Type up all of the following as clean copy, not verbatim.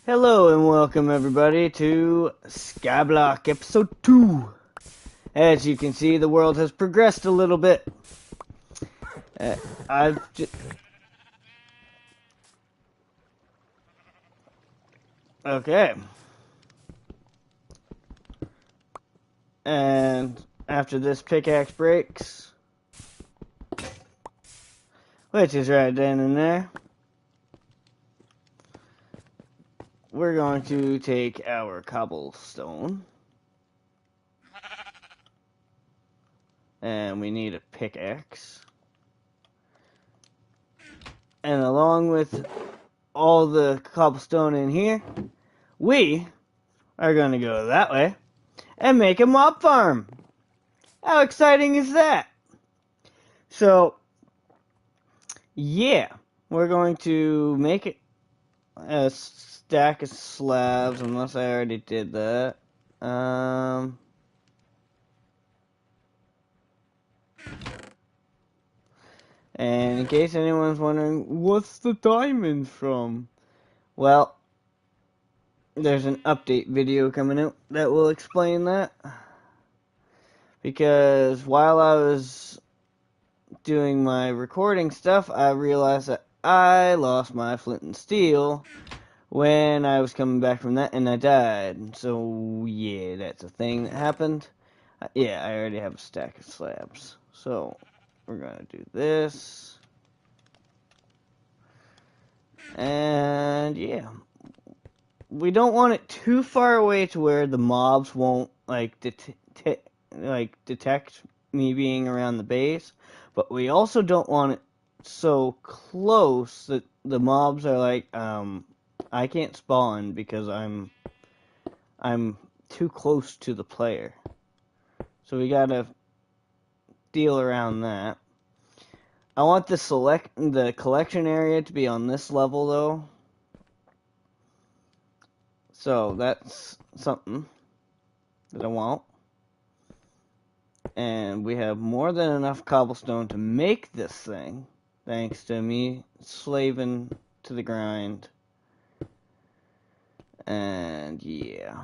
Hello and welcome everybody to Skyblock episode 2. As you can see, the world has progressed a little bit. Uh, I've just... Okay. And after this pickaxe breaks, which is right then and there, we're going to take our cobblestone. And we need a pickaxe. And along with all the cobblestone in here, we are going to go that way and make a mob farm. How exciting is that? So, yeah, we're going to make it a stack of slabs, unless I already did that. And in case anyone's wondering, what's the diamond from? Well, there's an update video coming out that will explain that. Because while I was doing my recording stuff, I realized that I lost my flint and steel when I was coming back from that, and I died. So, yeah, that's a thing that happened. Yeah, I already have a stack of slabs. So, we're going to do this. And, yeah. We don't want it too far away to where the mobs won't, detect me being around the base. But we also don't want it so close that the mobs are like, I can't spawn because I'm too close to the player. So we gotta deal around that. I want the collection area to be on this level though. So that's something that I want. And we have more than enough cobblestone to make this thing, thanks to me slaving to the grind. And yeah.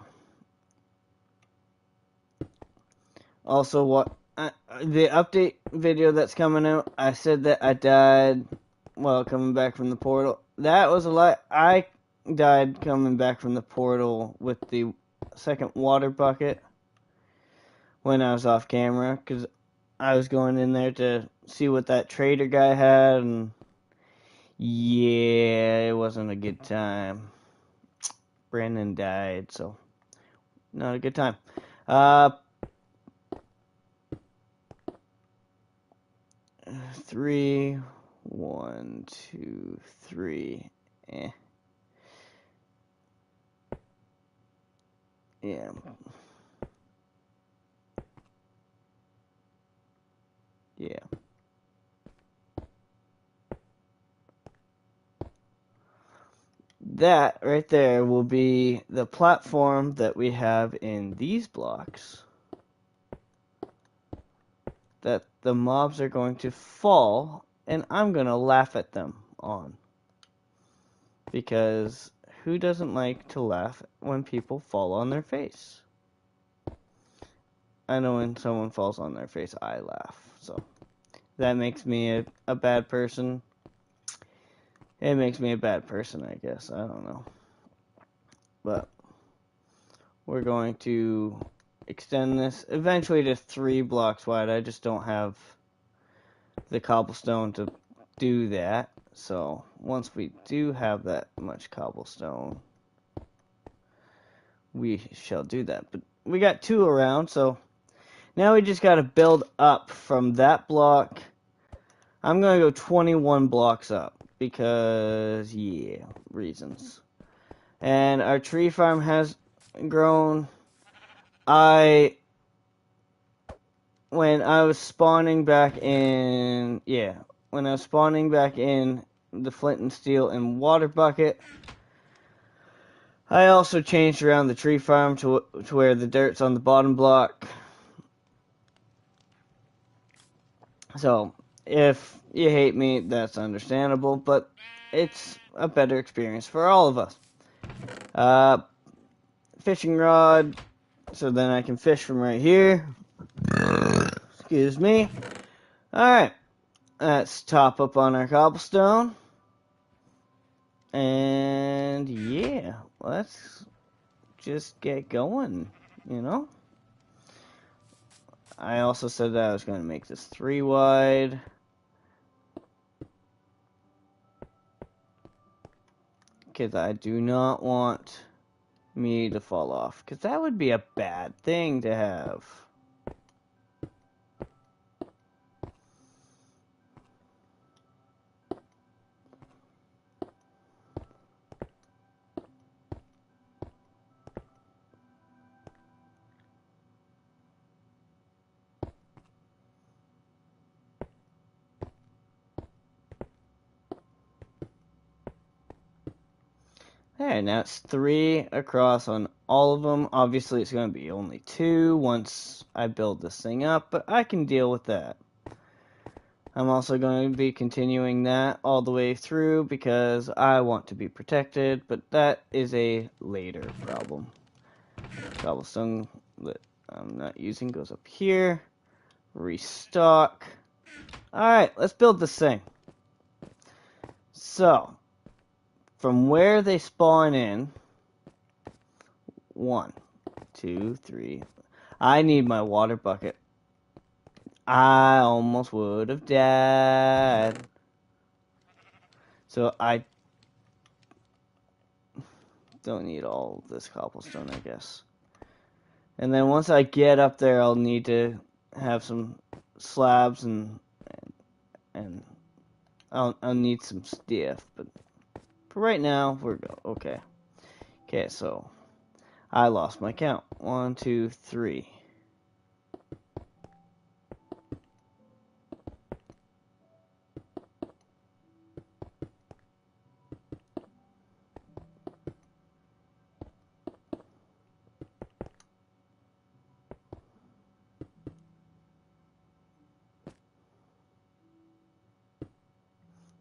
Also, the update video that's coming out, I said that I died while coming back from the portal. That was a lie. I died coming back from the portal with the second water bucket when I was off camera, because I was going in there to see what that trader guy had, and yeah, it wasn't a good time. Brandon died, so not a good time. 3, 1, 2, 3. Yeah. Yeah. That right there will be the platform that we have in these blocks that the mobs are going to fall, and I'm going to laugh at them on. Because who doesn't like to laugh when people fall on their face? I know when someone falls on their face, I laugh. So that makes me a bad person. It makes me a bad person, I guess. I don't know. But we're going to extend this eventually to 3 blocks wide. I just don't have the cobblestone to do that. So once we do have that much cobblestone, we shall do that. But we got 2 around, so now we just got to build up from that block. I'm going to go 21 blocks up because, yeah, reasons. And our tree farm has grown. When I was spawning back in the flint and steel and water bucket, I also changed around the tree farm to where the dirt's on the bottom block. So, if you hate me, that's understandable, but it's a better experience for all of us. Fishing rod, so then I can fish from right here. Excuse me. Alright, let's top up on our cobblestone. And yeah, let's just get going, you know? I also said that I was going to make this 3 wide. Because I do not want me to fall off. Because that would be a bad thing to have. Alright, now it's 3 across on all of them. Obviously, it's going to be only 2 once I build this thing up, but I can deal with that. I'm also going to be continuing that all the way through because I want to be protected, but that is a later problem. Cobblestone that I'm not using goes up here. Restock. Alright, let's build this thing. So, from where they spawn in, 1, 2, 3. I need my water bucket. I almost would have died. So I don't need all this cobblestone, I guess. And then once I get up there, I'll need to have some slabs and I'll need some stuff. But for right now, we're okay. Okay, so I lost my count. 1, 2, 3.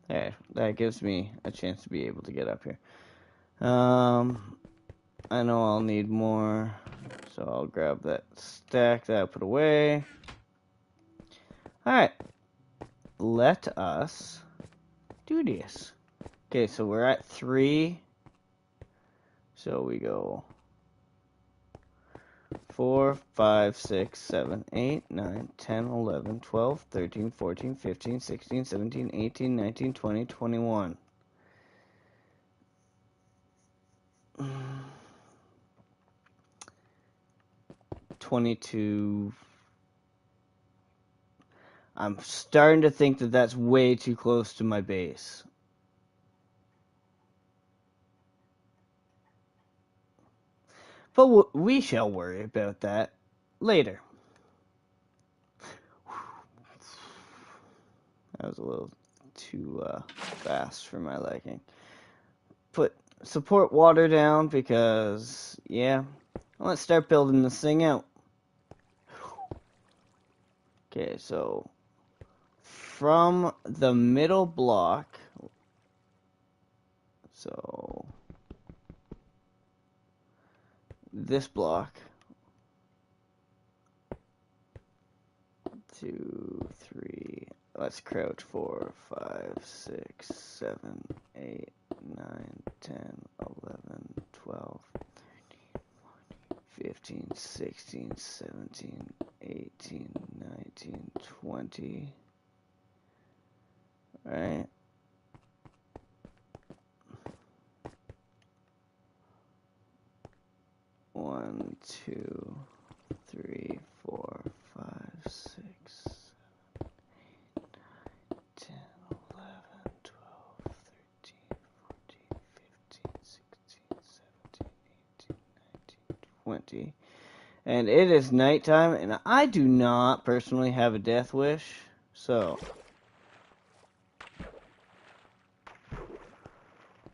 There, that gives me a chance to be able to get up here. I know I'll need more, so I'll grab that stack that I put away. Alright, let us do this. Okay, so we're at 3. So we go 4, 5, 6, 7, 8, 9, 10, 11, 12, 13, 14, 15, 16, 17, 18, 19, 20, 21. 22. I'm starting to think that that's way too close to my base. But we shall worry about that later. That was a little too fast for my liking. Put support water down because, yeah, let's start building this thing out. Okay, so from the middle block, so this block, 2, 3, let's crouch 4, 5, 6, 7, 8, 9, 10, 11, 12, 13, 14, 15, 16, 17, 18, 19, 20. Alright. One, 2, 3, 4, 5, 6, 7, 8, 9, 10, 11, 12, 13, 14, 15, 16, 17, 18, 19, 20. And it is nighttime, and I do not personally have a death wish, so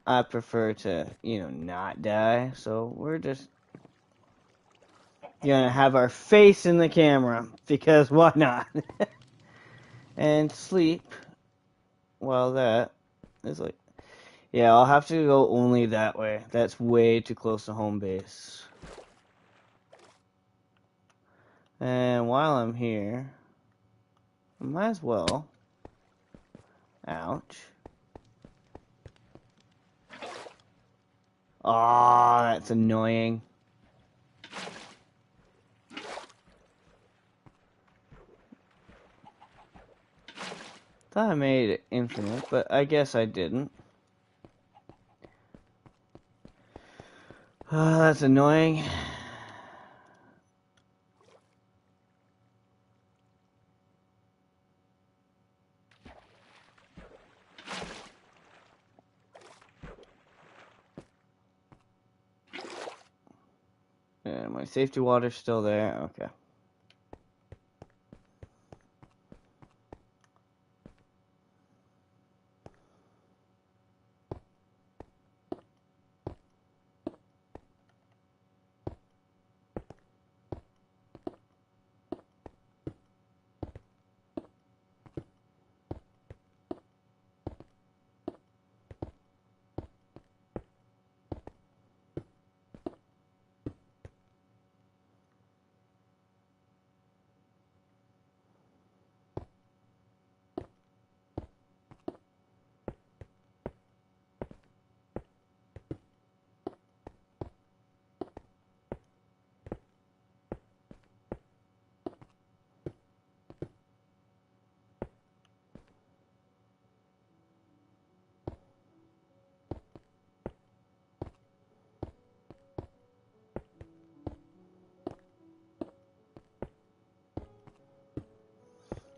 I prefer to, not die. So we're just gonna have our face in the camera, because why not? And sleep while that is like, Yeah, I'll have to go only that way. That's way too close to home base. And while I'm here, I might as well. Ouch. Ah, that's annoying. Thought I made it infinite, but I guess I didn't. Ah, that's annoying. And my safety water's still there. Okay.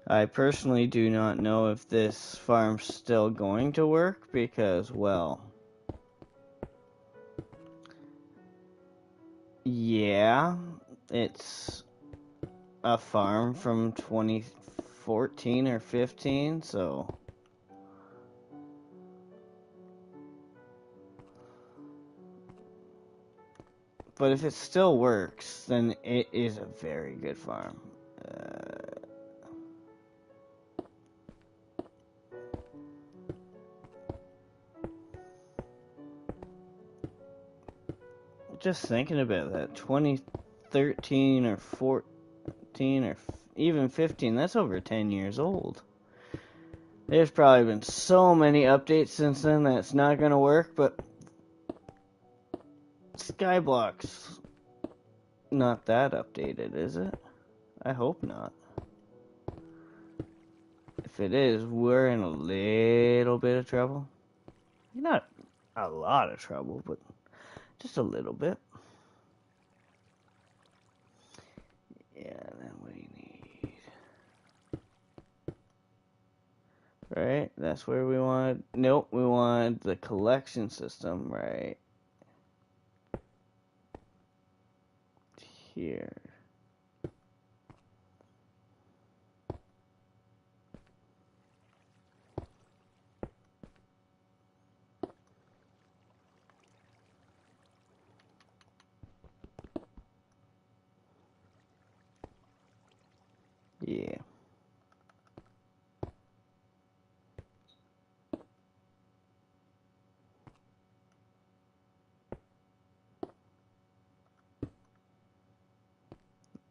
I personally do not know if this farm's still going to work because, well, yeah, it's a farm from 2014 or 15, so. But if it still works, then it is a very good farm. Just thinking about that, 2013 or 14 or even 15, that's over 10 years old. There's probably been so many updates since then that it's not going to work, but Skyblock's not that updated, is it? I hope not. If it is, we're in a little bit of trouble. Not a lot of trouble, but just a little bit. Yeah, then we need... Right, that's where we wanted... Nope, we wanted the collection system right here. Yeah.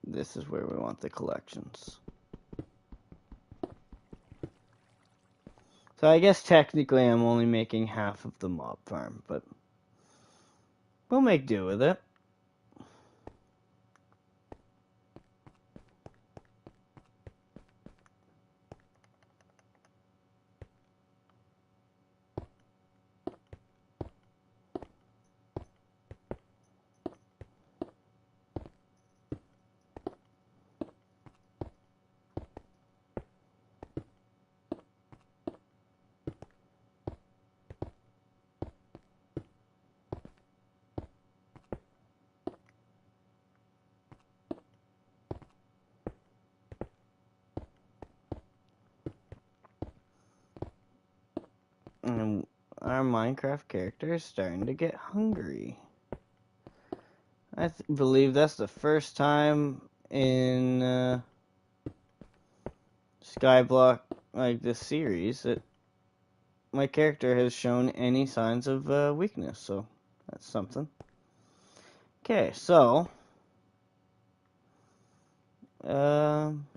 This is where we want the collections. So I guess technically I'm only making half of the mob farm, but we'll make do with it. And our Minecraft character is starting to get hungry. I believe that's the first time in Skyblock, like this series, that my character has shown any signs of weakness, so that's something. Okay, so um,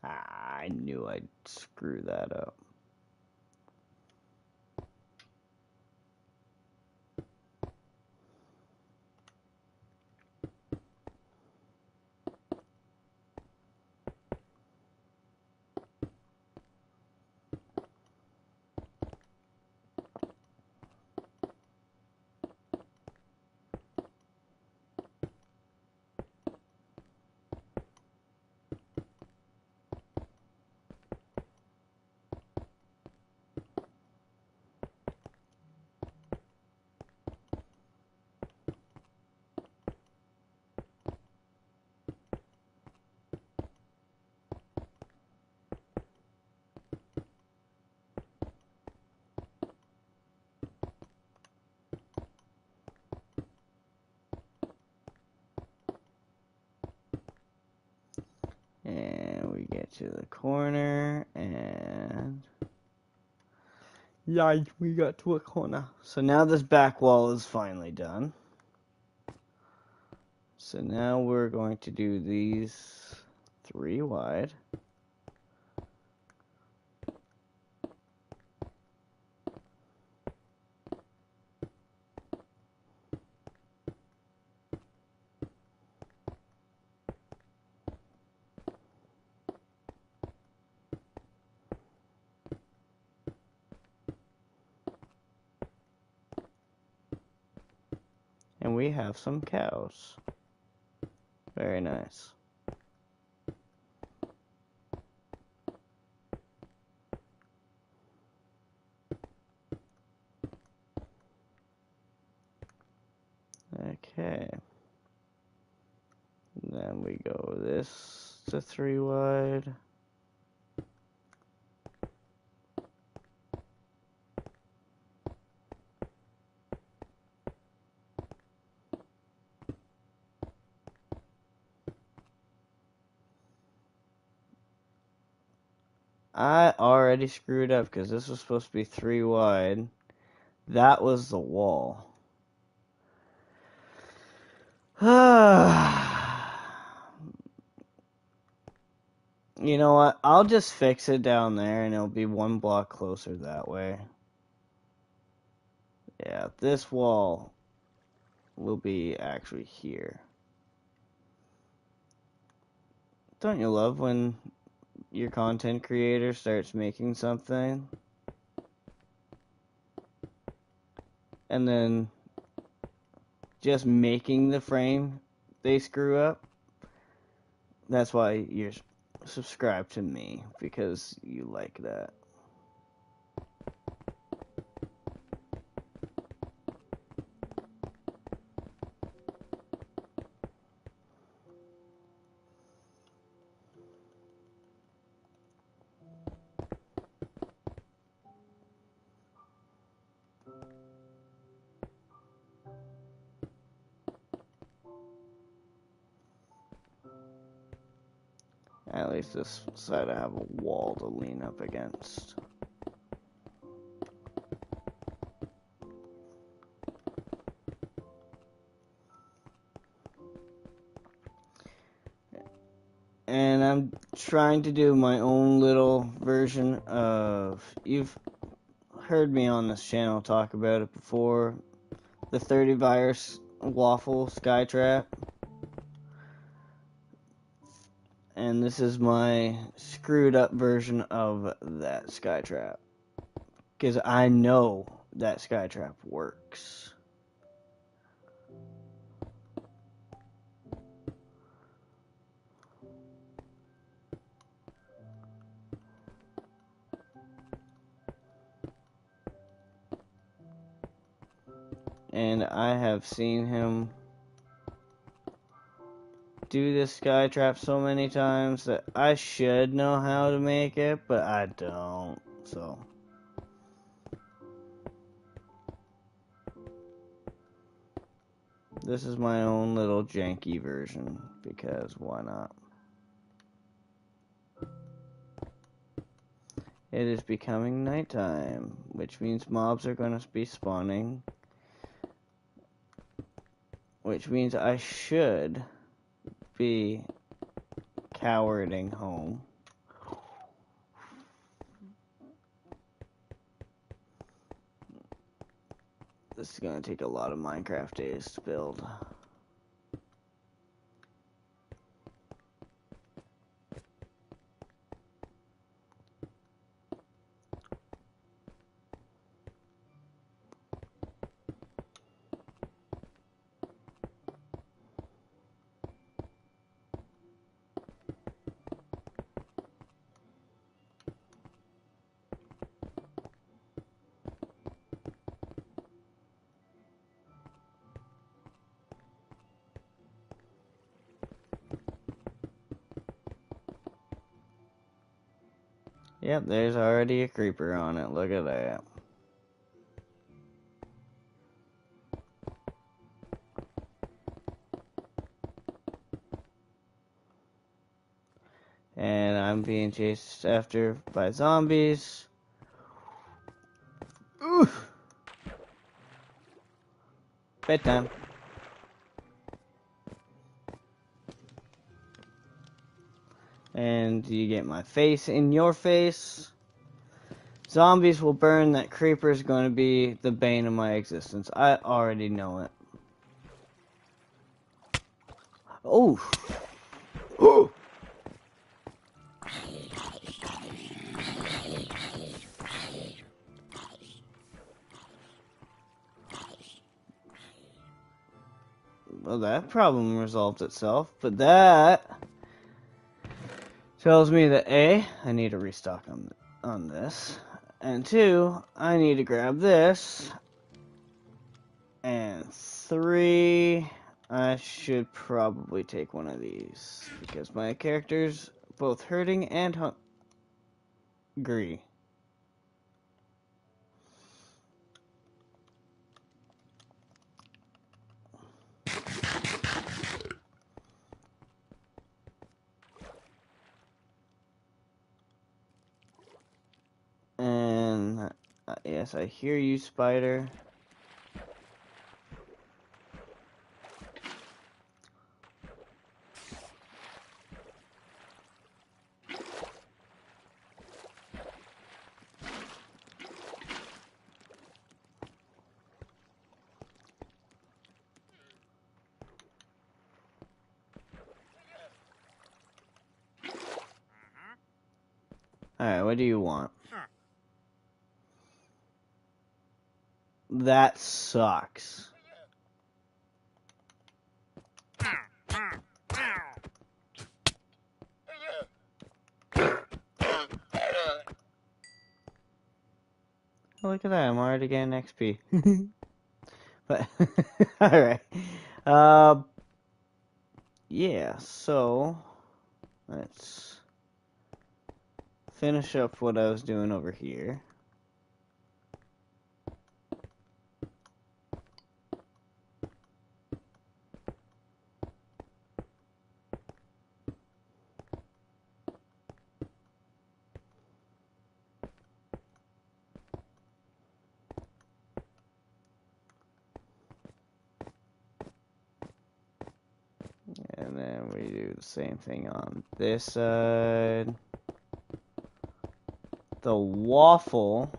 I knew I'd screw that up. And we get to the corner, and yeah, we got to a corner. So now this back wall is finally done. So now we're going to do these 3 wide. And we have some cows. Very nice. Okay. Then we go this to 3 wide. I already screwed up because this was supposed to be 3 wide. That was the wall. You know what? I'll just fix it down there and it'll be 1 block closer that way. Yeah, this wall will be actually here. Don't you love when your content creator starts making something and then just making the frame they screw up? That's why you're subscribed to me, because you like that. At least this side I have a wall to lean up against. And I'm trying to do my own little version of, you've heard me on this channel talk about it before, the 30 virus waffle skytrap. And this is my screwed up version of that skytrap, because I know that skytrap works. And I have seen him do this sky trap so many times that I should know how to make it, but I don't, so. This is my own little janky version, because why not? It is becoming nighttime, which means mobs are going to be spawning, which means I should be cowarding home. This is going to take a lot of Minecraft days to build. Yep, there's already a creeper on it. Look at that. And I'm being chased after by zombies. Ooh! Bedtime. And you get my face in your face. Zombies will burn. That creeper is going to be the bane of my existence. I already know it. Oh! Oh! Well, that problem resolved itself, but that tells me that A, I need to restock on this, and 2, I need to grab this, and 3, I should probably take one of these, because my character's both hurting and hungry. And, yes, I hear you, spider. Alright, what do you want? That sucks. Oh, look at that, I'm already getting XP. But, alright. Yeah, so, let's finish up what I was doing over here. And then we do the same thing on this side. The waffle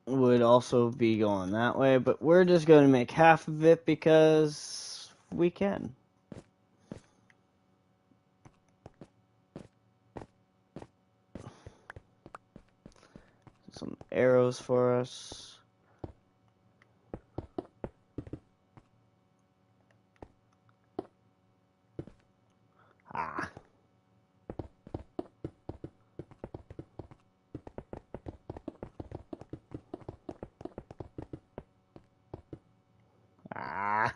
would also be going that way, but we're just going to make half of it because we can. Some arrows for us. Ah. Ah.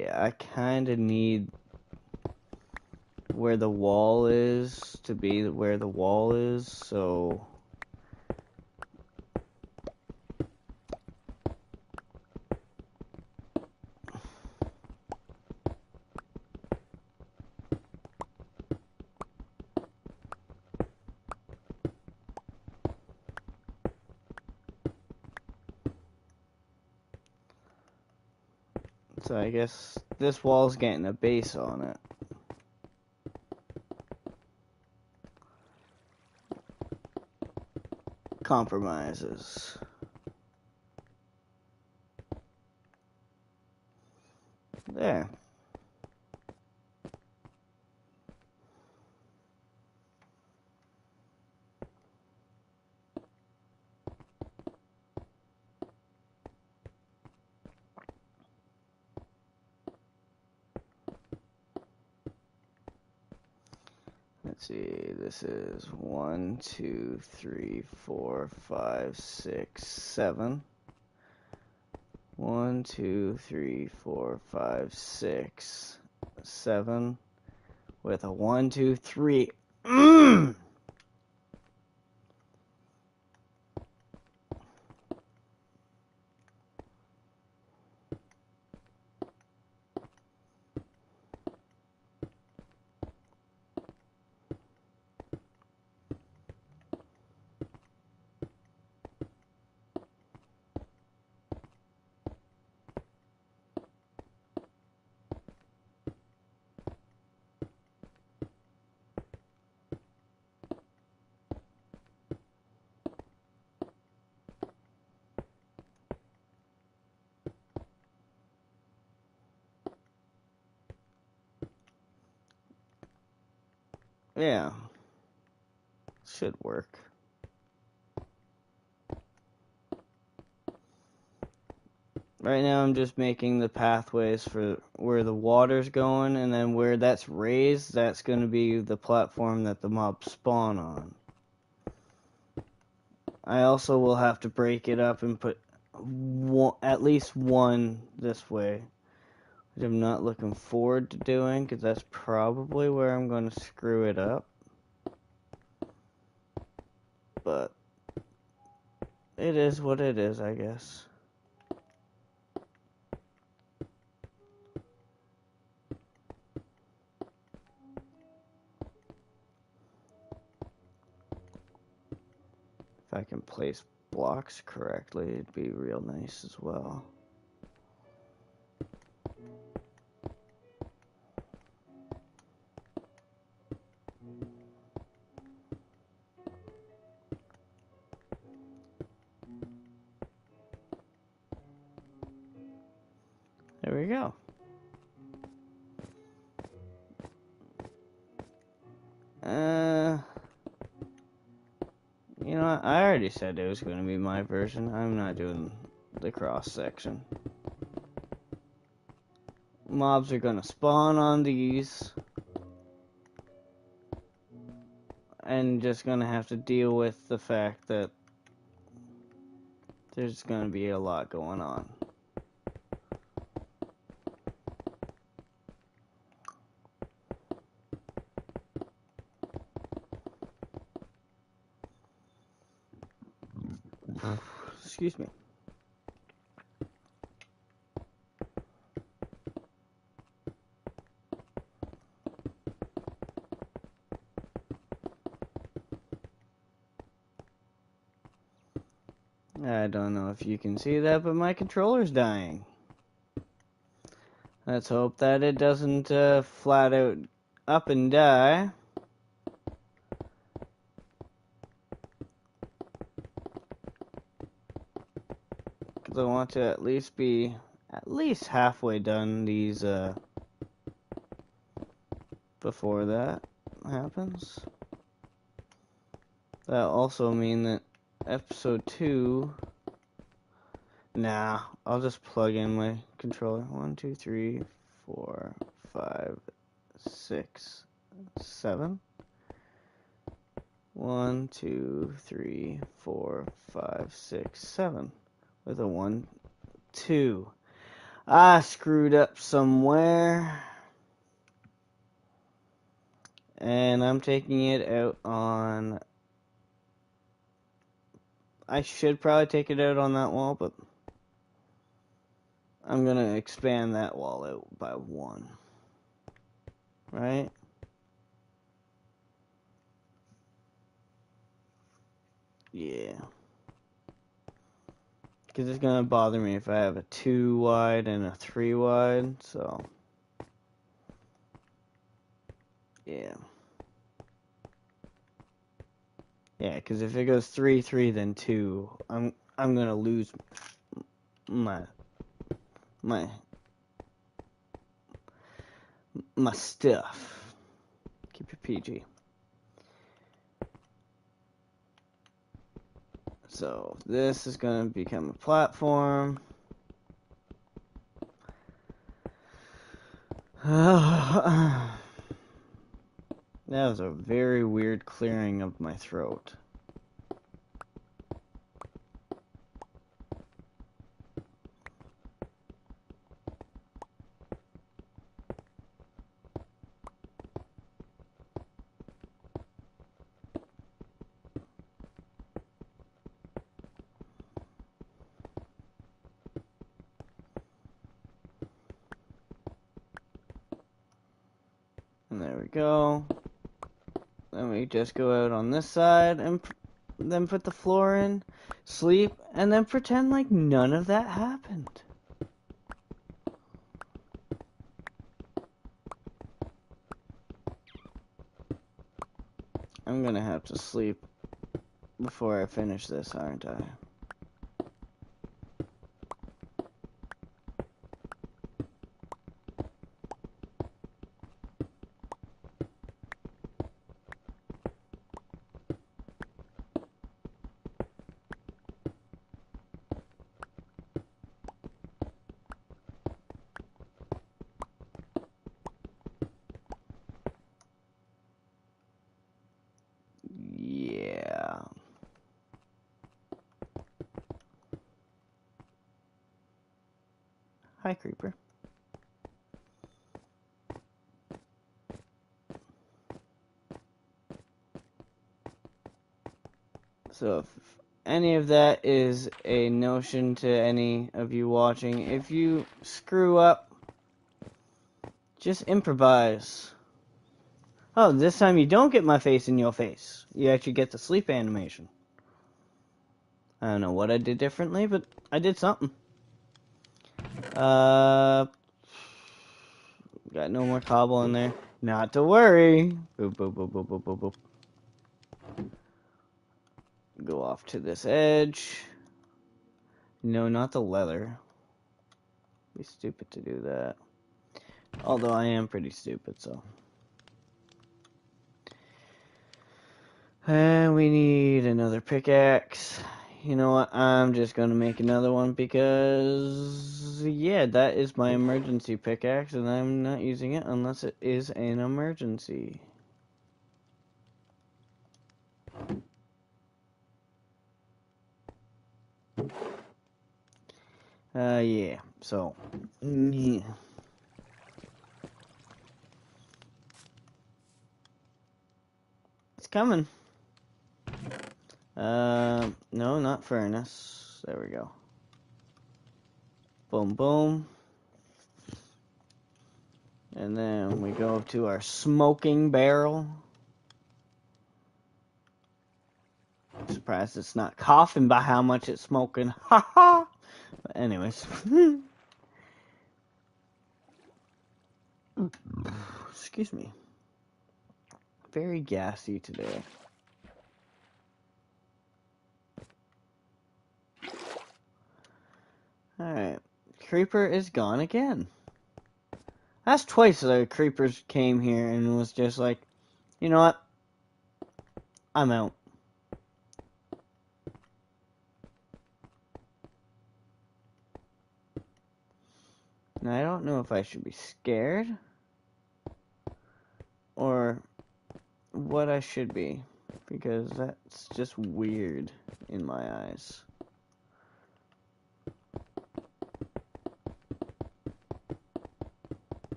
Yeah, I kind of need where the wall is to be where the wall is, so I guess this wall's getting a base on it. Compromises. There. Let's see, this is 1, 2, 3, 4, 5, 6, 7. 1, 2, 3, 4, 5, 6, 7 with a 1, 2, 3. Yeah, should work. Right now I'm just making the pathways for where the water's going, and then where that's raised, that's going to be the platform that the mobs spawn on. I also will have to break it up and put at least one this way, which I'm not looking forward to doing, because that's probably where I'm going to screw it up. But it is what it is, I guess. If I can place blocks correctly, it'd be real nice as well. There we go. You know what? I already said it was going to be my version. I'm not doing the cross section. Mobs are going to spawn on these. And just going to have to deal with the fact that there's going to be a lot going on. Excuse me. I don't know if you can see that, but my controller's dying. Let's hope that it doesn't flat out up and die. Because I want to at least be halfway done these before that happens. That'll also mean that episode 2... Nah, I'll just plug in my controller. 1, 2, 3, 4, 5, 6, 7. 1, 2, 3, 4, 5, 6, 7. With a 1, 2. I screwed up somewhere. And I'm taking it out on... I should probably take it out on that wall, but I'm going to expand that wall out by 1. Right? Yeah. Because it's going to bother me if I have a 2 wide and a 3 wide, so... Yeah. Yeah, because if it goes 3, 3, then 2, I'm gonna lose my stuff. Keep it PG. So this is gonna become a platform. That was a very weird clearing of my throat. And there we go. Then we just go out on this side and then put the floor in, sleep, and then pretend like none of that happened. I'm gonna have to sleep before I finish this, aren't I? Yeah. Hi, creeper. So if any of that is a notion to any of you watching, if you screw up, just improvise. Oh, this time you don't get my face in your face. You actually get the sleep animation. I don't know what I did differently, but I did something. Got no more cobble in there. Not to worry. Boop, boop, boop, boop, boop, boop, boop. Go off to this edge. No, not the leather. Be stupid to do that. Although I am pretty stupid, so. And we need another pickaxe. You know what? I'm just gonna make another one because, yeah, that is my emergency pickaxe, and I'm not using it unless it is an emergency. Yeah. So, yeah. It's coming. No, not furnace. There we go. Boom, boom. And then we go to our smoking barrel. I'm surprised it's not coughing by how much it's smoking. Ha ha! But anyways. Excuse me. Very gassy today. Alright. Creeper is gone again. That's twice the creepers came here and was just like, you know what? I'm out. Now, I don't know if I should be scared or what I should be, because that's just weird in my eyes.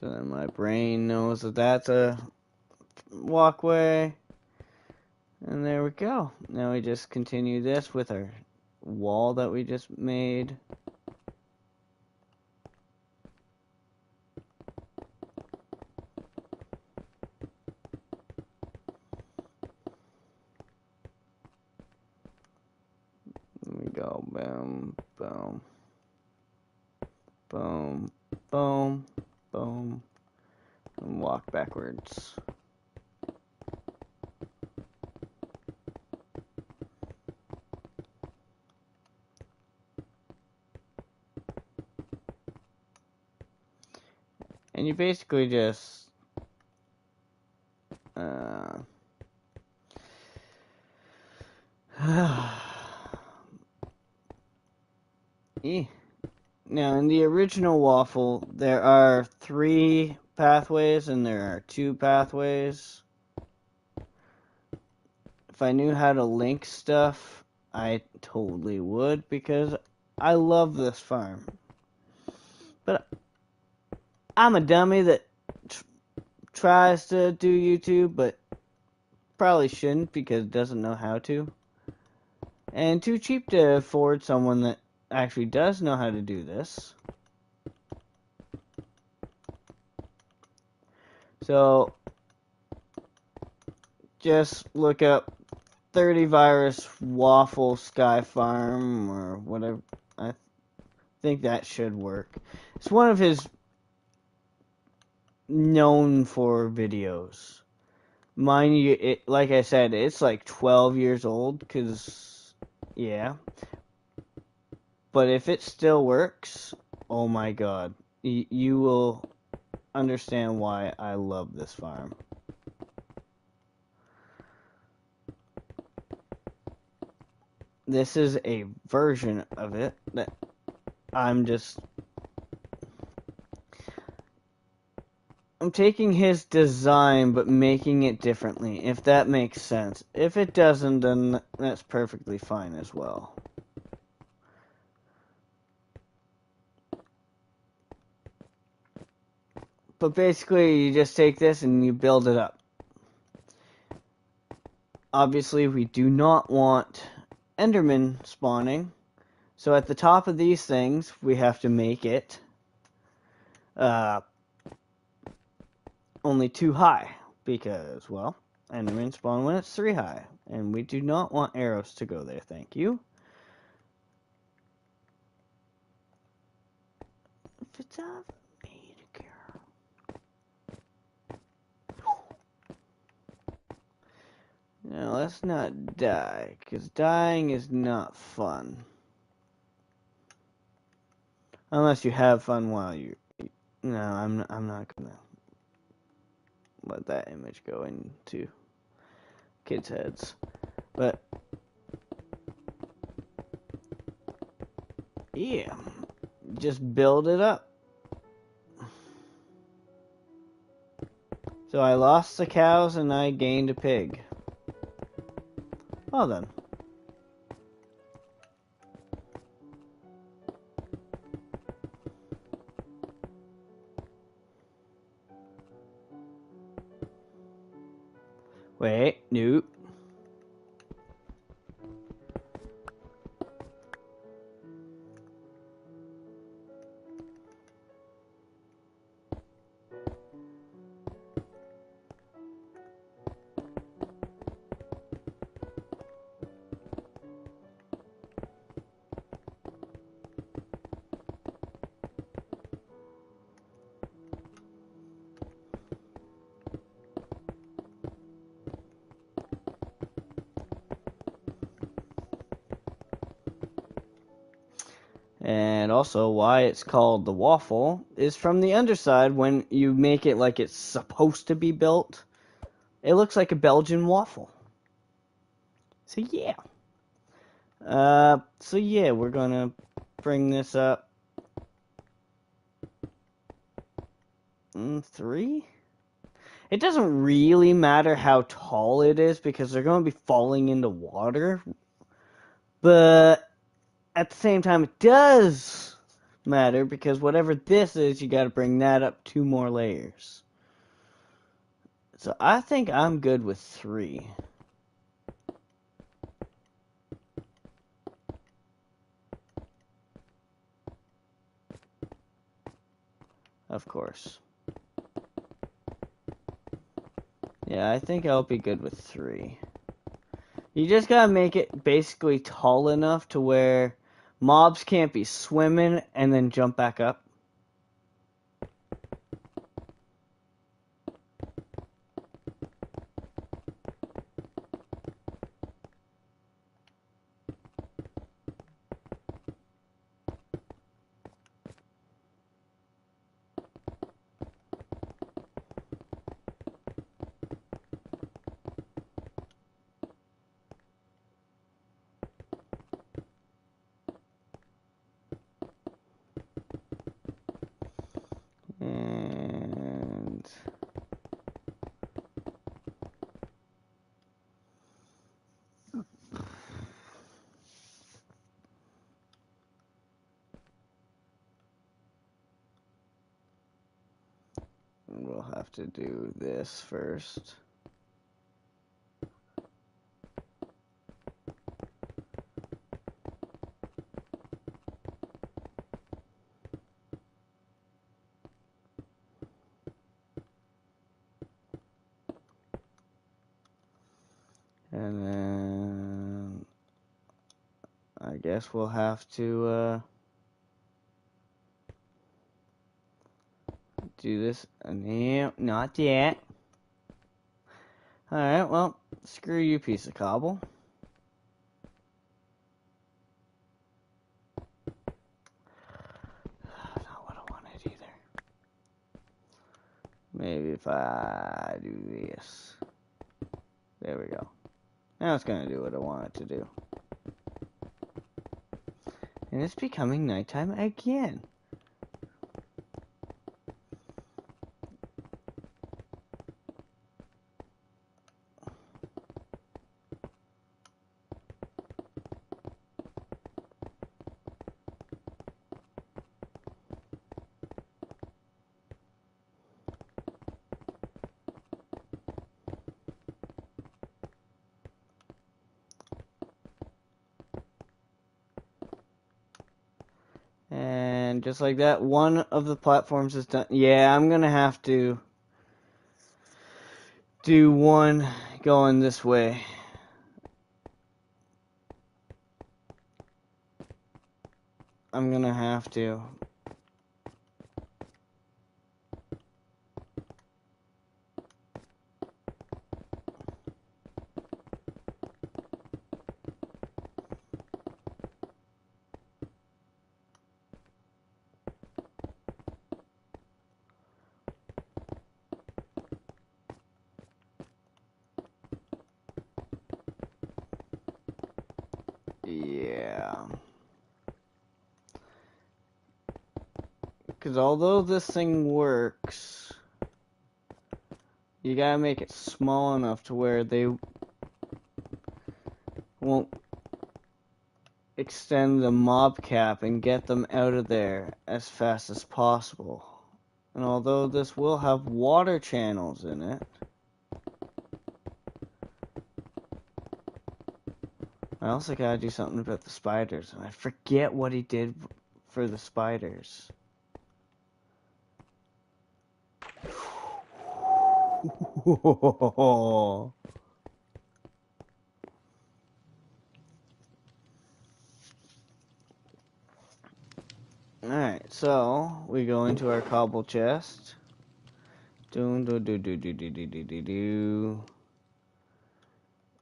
So then my brain knows that that's a walkway. And there we go. Now we just continue this with our wall that we just made. There we go. Boom, boom, boom, boom, boom. And walk backwards. And you basically just Now, in the original waffle, there are 3 pathways and there are 2 pathways. If I knew how to link stuff, I totally would, because I love this farm. But I'm a dummy that tries to do YouTube, but probably shouldn't because it doesn't know how to. And too cheap to afford someone that actually does know how to do this. So just look up 30 virus waffle sky farm or whatever. I think that should work. It's one of his known for videos. Mind you, like I said, it's like 12 years old, because, yeah. But if it still works, oh my god. You will understand why I love this farm. This is a version of it that I'm taking his design but making it differently, if that makes sense. If it doesn't, then that's perfectly fine as well. But basically, you just take this and you build it up. Obviously, we do not want Enderman spawning. So at the top of these things, we have to make it only 2 high. Because, well, Enderman spawn when it's 3 high. And we do not want arrows to go there, thank you. If it's out of me to care. Now, let's not die, because dying is not fun. Unless you have fun while you... No, I'm not gonna let that image go into kids' heads. But... yeah. Just build it up. So I lost the cows and I gained a pig. Well then. Wait, nope. And also, why it's called the waffle is from the underside. When you make it like it's supposed to be built, it looks like a Belgian waffle. So yeah. We're gonna bring this up. 3? It doesn't really matter how tall it is because they're going to be falling into water. But at the same time, it does matter because whatever this is, you got to bring that up 2 more layers. So I think I'm good with 3. Of course. Yeah, I think I'll be good with 3. You just gotta make it basically tall enough to where mobs can't be swimming and then jump back up. And we'll have to do this first. And then I guess we'll have to do this. No, not yet. Alright, well, screw you, piece of cobble. Not what I wanted either. Maybe if I do this. There we go. Now it's going to do what I want it to do. And it's becoming nighttime again. And just like that, one of the platforms is done. Yeah, I'm going to have to do one going this way. I'm going to have to. Yeah. Because although this thing works, you gotta make it small enough to where they won't extend the mob cap and get them out of there as fast as possible. And although this will have water channels in it, I also gotta do something about the spiders. And I forget what he did for the spiders. Alright, so we go into our cobble chest.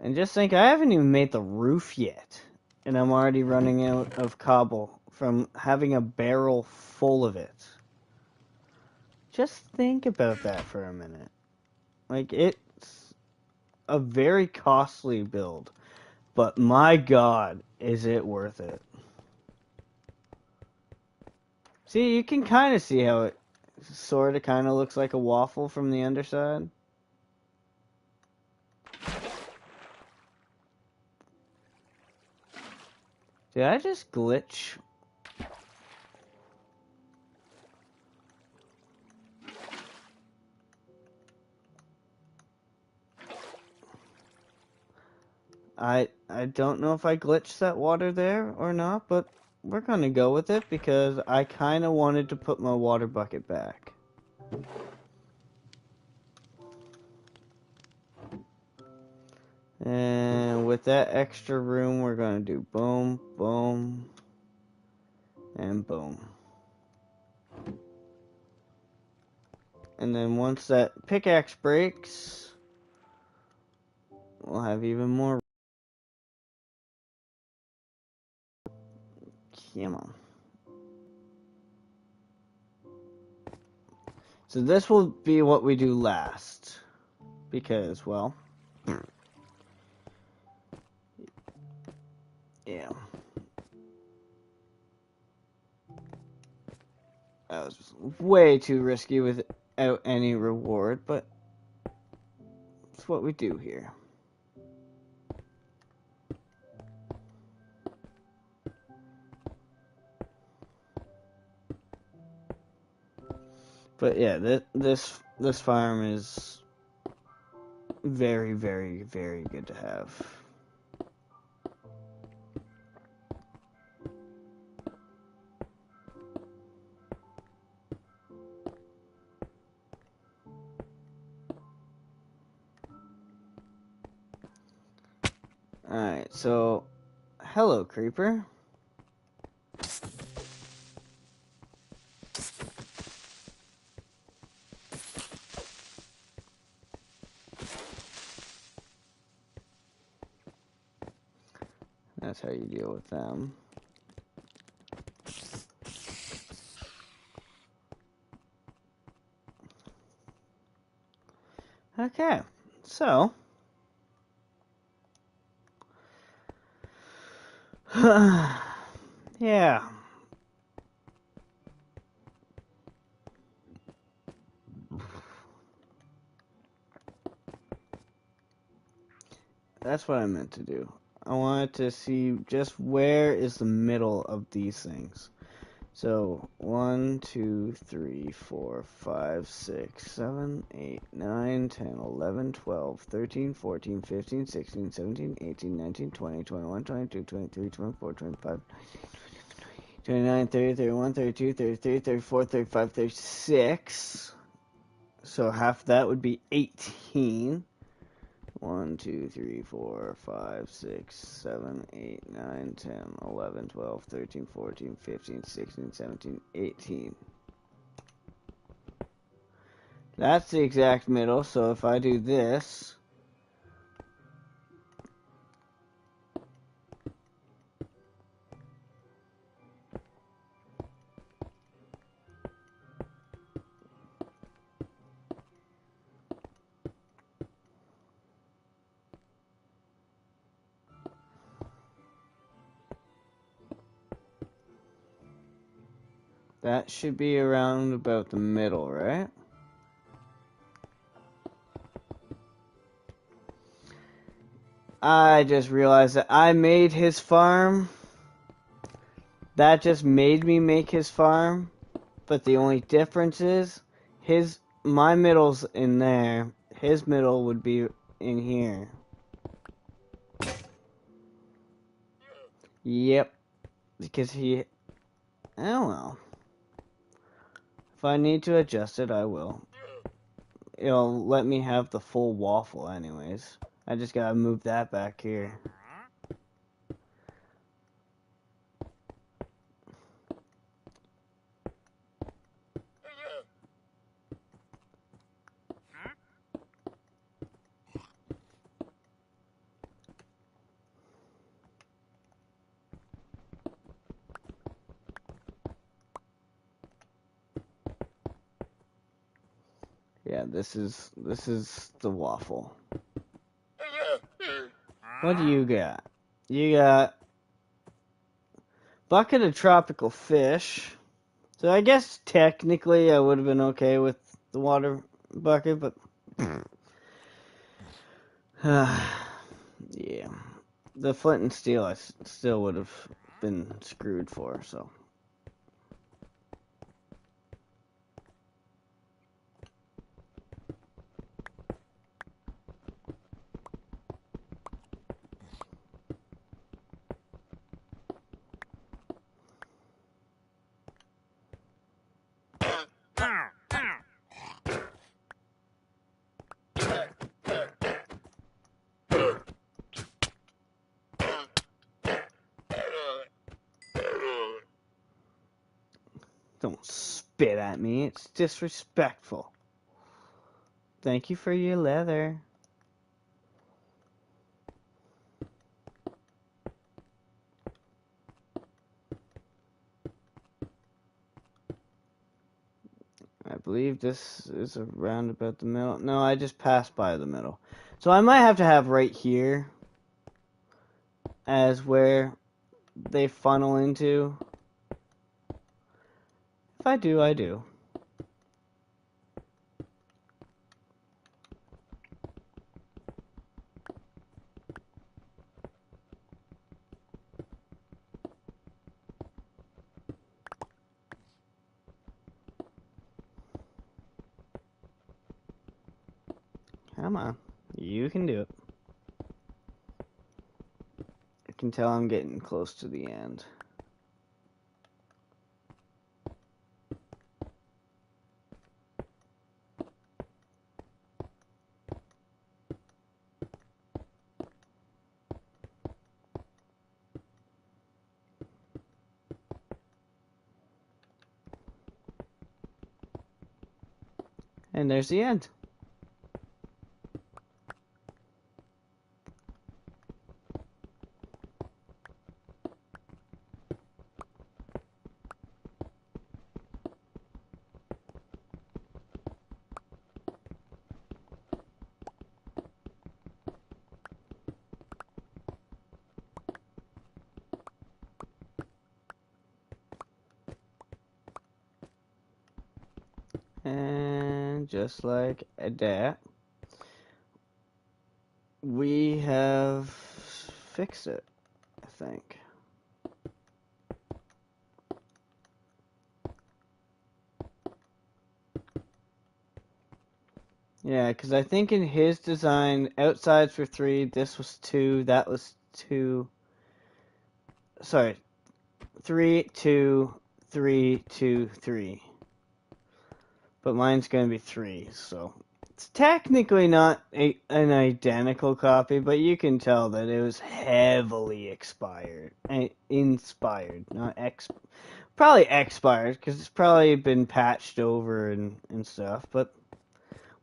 And just think, I haven't even made the roof yet. And I'm already running out of cobble from having a barrel full of it. Just think about that for a minute. Like, it's a very costly build. But my god, is it worth it. See, you can kind of see how it sort of kind of looks like a waffle from the underside. Did I just glitch? I don't know if I glitched that water there or not, but we're gonna go with it because I kind of wanted to put my water bucket back. And with that extra room, we're gonna do boom, boom, and boom. And then once that pickaxe breaks, we'll have even more. Come on. So this will be what we do last. Because, well, yeah. That was way too risky without any reward, but it's what we do here. But yeah, this farm is very, very, very good to have. Alright, so hello, creeper. That's how you deal with them. Okay, so yeah. That's what I meant to do. I wanted to see just where is the middle of these things. So 1, 2, 3, 4, 5, 6, 7, 8, 9, 10, 11, 12, 13, 14, 15, 16, 17, 18, 19, 20, 21, 22, 23, 24, 25, 29, 30, 31, 32, 33, 34, 35, 36. So half that would be 18. 1, 2, 3, 4, 5, 6, 7, 8, 9, 10, 11, 12, 13, 14, 15, 16, 17, 18. That's the exact middle, so if I do this, that should be around about the middle, right? I just realized that I made his farm. That just made me make his farm. But the only difference is my middle's in there. His middle would be in here. Yep. Because he... Oh well. If I need to adjust it, I will. It'll let me have the full waffle anyways. I just gotta move that back here. Yeah, this is the waffle. What do you got? You got bucket of tropical fish. So I guess technically I would have been okay with the water bucket, but yeah, the flint and steel I still would have been screwed for. So Don't spit at me. It's disrespectful. Thank you for your leather. I believe this is around about the middle. No, I just passed by the middle. So I might have to have right here as where they funnel into. If I do, I do. Come on. You can do it. I can tell I'm getting close to the end. And there's the end. And just like that, we have fixed it, I think. Yeah, because I think in his design, outsides were 3, this was 2, that was 2. Sorry, 3, 2, 3, 2, 3. But mine's going to be 3, so it's technically not an identical copy, but you can tell that it was heavily inspired, not probably expired, because it's probably been patched over and stuff, but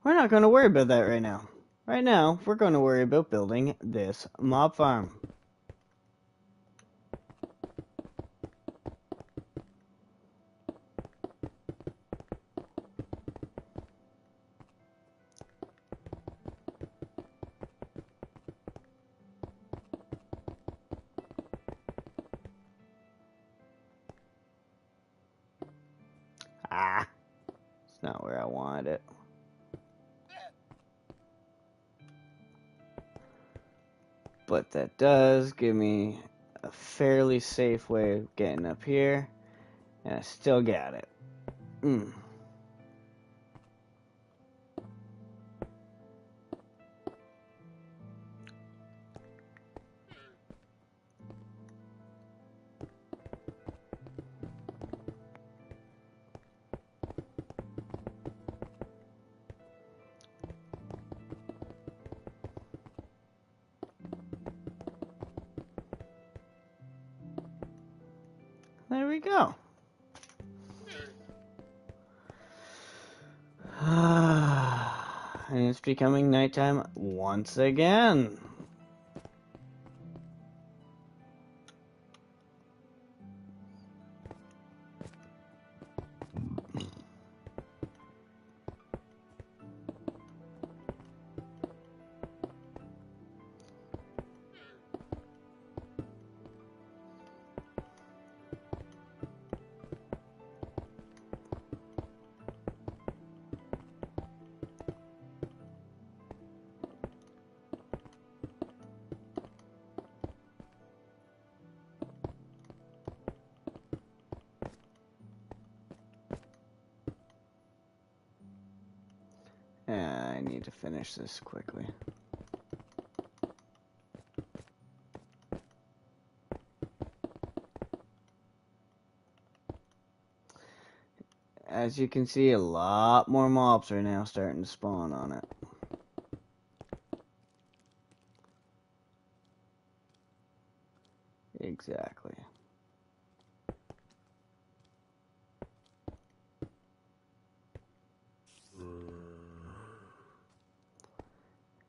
we're not going to worry about that right now. Right now, we're going to worry about building this mob farm. Ah, it's not where I wanted it. But that does give me a fairly safe way of getting up here, and I still got it. There we go. And it's becoming nighttime once again. I need to finish this quickly. As you can see, a lot more mobs are now starting to spawn on it. Exactly.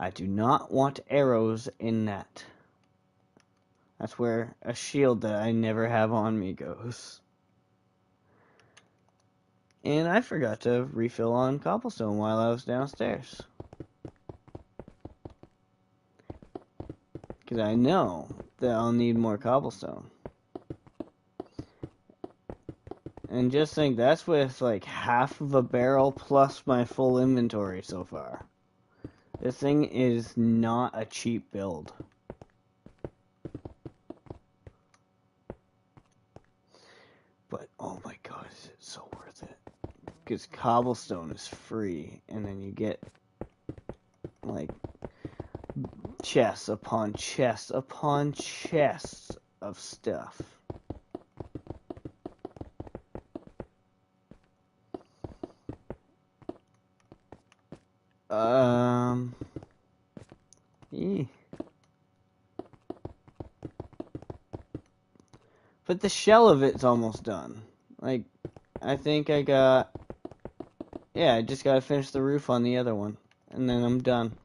I do not want arrows in that. That's where a shield that I never have on me goes. And I forgot to refill on cobblestone while I was downstairs. Because I know that I'll need more cobblestone. And just think, that's with like half of a barrel plus my full inventory so far. This thing is not a cheap build. But oh my god, is it so worth it. Because cobblestone is free, and then you get like chests upon chests upon chests of stuff. But the shell of it's almost done. Like, I think I got... Yeah, I just gotta finish the roof on the other one. And then I'm done.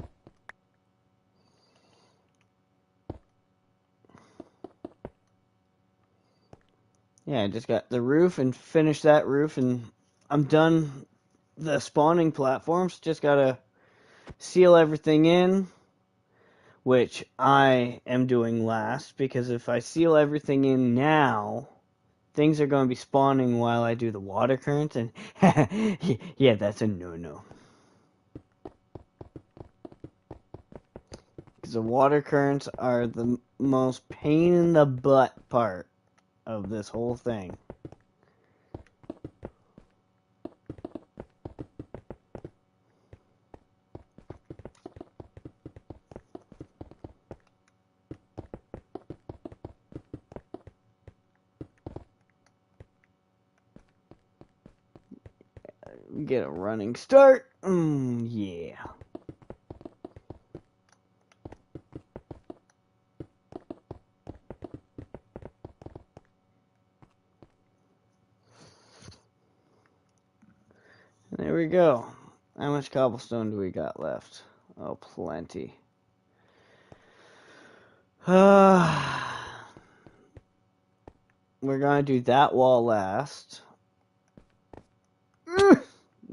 Yeah, I just got the roof and finished that roof and I'm done the spawning platforms. Just gotta seal everything in, which I am doing last, because if I seal everything in now, things are going to be spawning while I do the water currents, and yeah, that's a no-no. Because the water currents are the most pain in the butt part of this whole thing. Get a running start. Yeah. There we go. How much cobblestone do we got left? Oh, plenty. We're gonna do that wall last.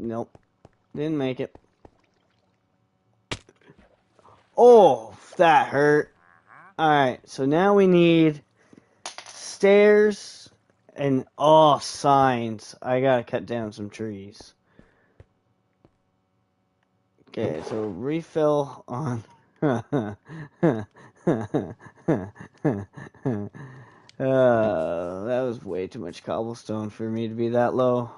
Nope. Didn't make it. Oh, that hurt. Alright, so now we need stairs and, signs. I gotta cut down some trees. Okay, so refill on... that was way too much cobblestone for me to be that low.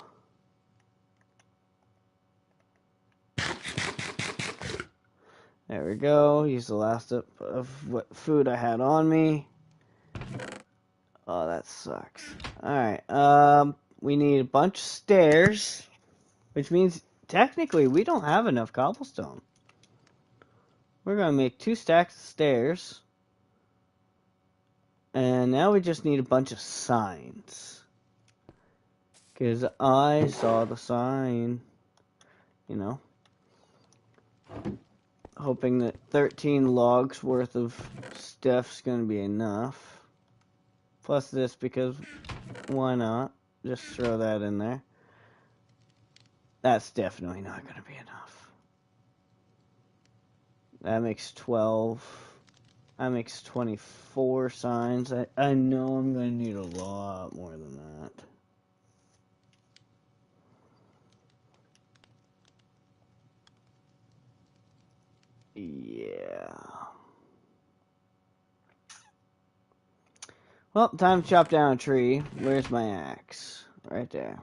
There we go. Use the last of what food I had on me. Oh, that sucks. Alright, we need a bunch of stairs, which means technically we don't have enough cobblestone. We're gonna make 2 stacks of stairs. And now we just need a bunch of signs. Because I saw the sign, you know. Hoping that 13 logs worth of stuff's gonna be enough. Plus this, because why not? Just throw that in there. That's definitely not gonna be enough. That makes 12. That makes 24 signs. I know I'm gonna need a lot more than that. Yeah. Well, time to chop down a tree. Where's my axe? Right there.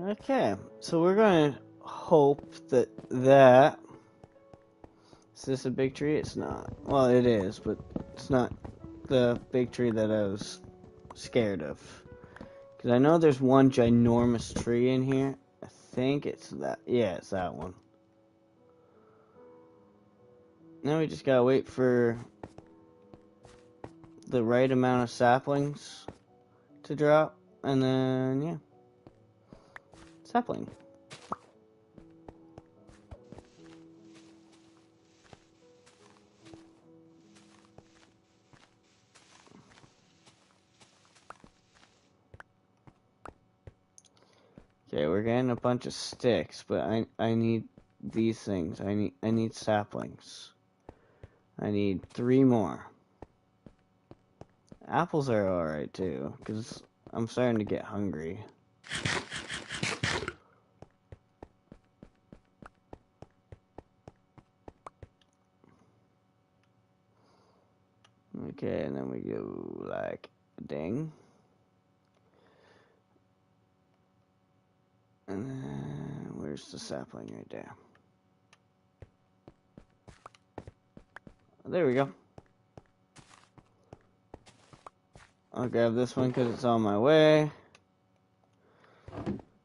Okay, so we're going to hope that... Is this a big tree? It's not. Well, it is, but it's not the big tree that I was scared of. Because I know there's one ginormous tree in here. I think it's that. Yeah, it's that one. Now we just gotta wait for the right amount of saplings to drop. And then, yeah. Sapling. Okay, we're getting a bunch of sticks, but I need these things. I need saplings. I need 3 more. Apples are alright too, because I'm starting to get hungry. Okay, and then we go like ding. And then where's the sapling right there? There we go. I'll grab this one because it's on my way.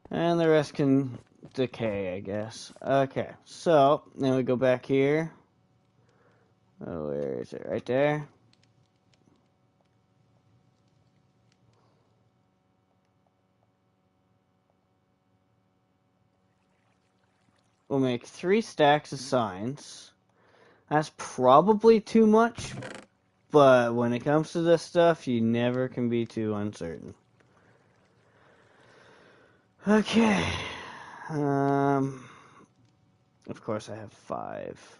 And the rest can decay, I guess. Okay, so then we go back here. Oh, where is it? Right there. We'll make 3 stacks of signs. That's probably too much, but when it comes to this stuff, you never can be too uncertain. Okay. Of course I have 5.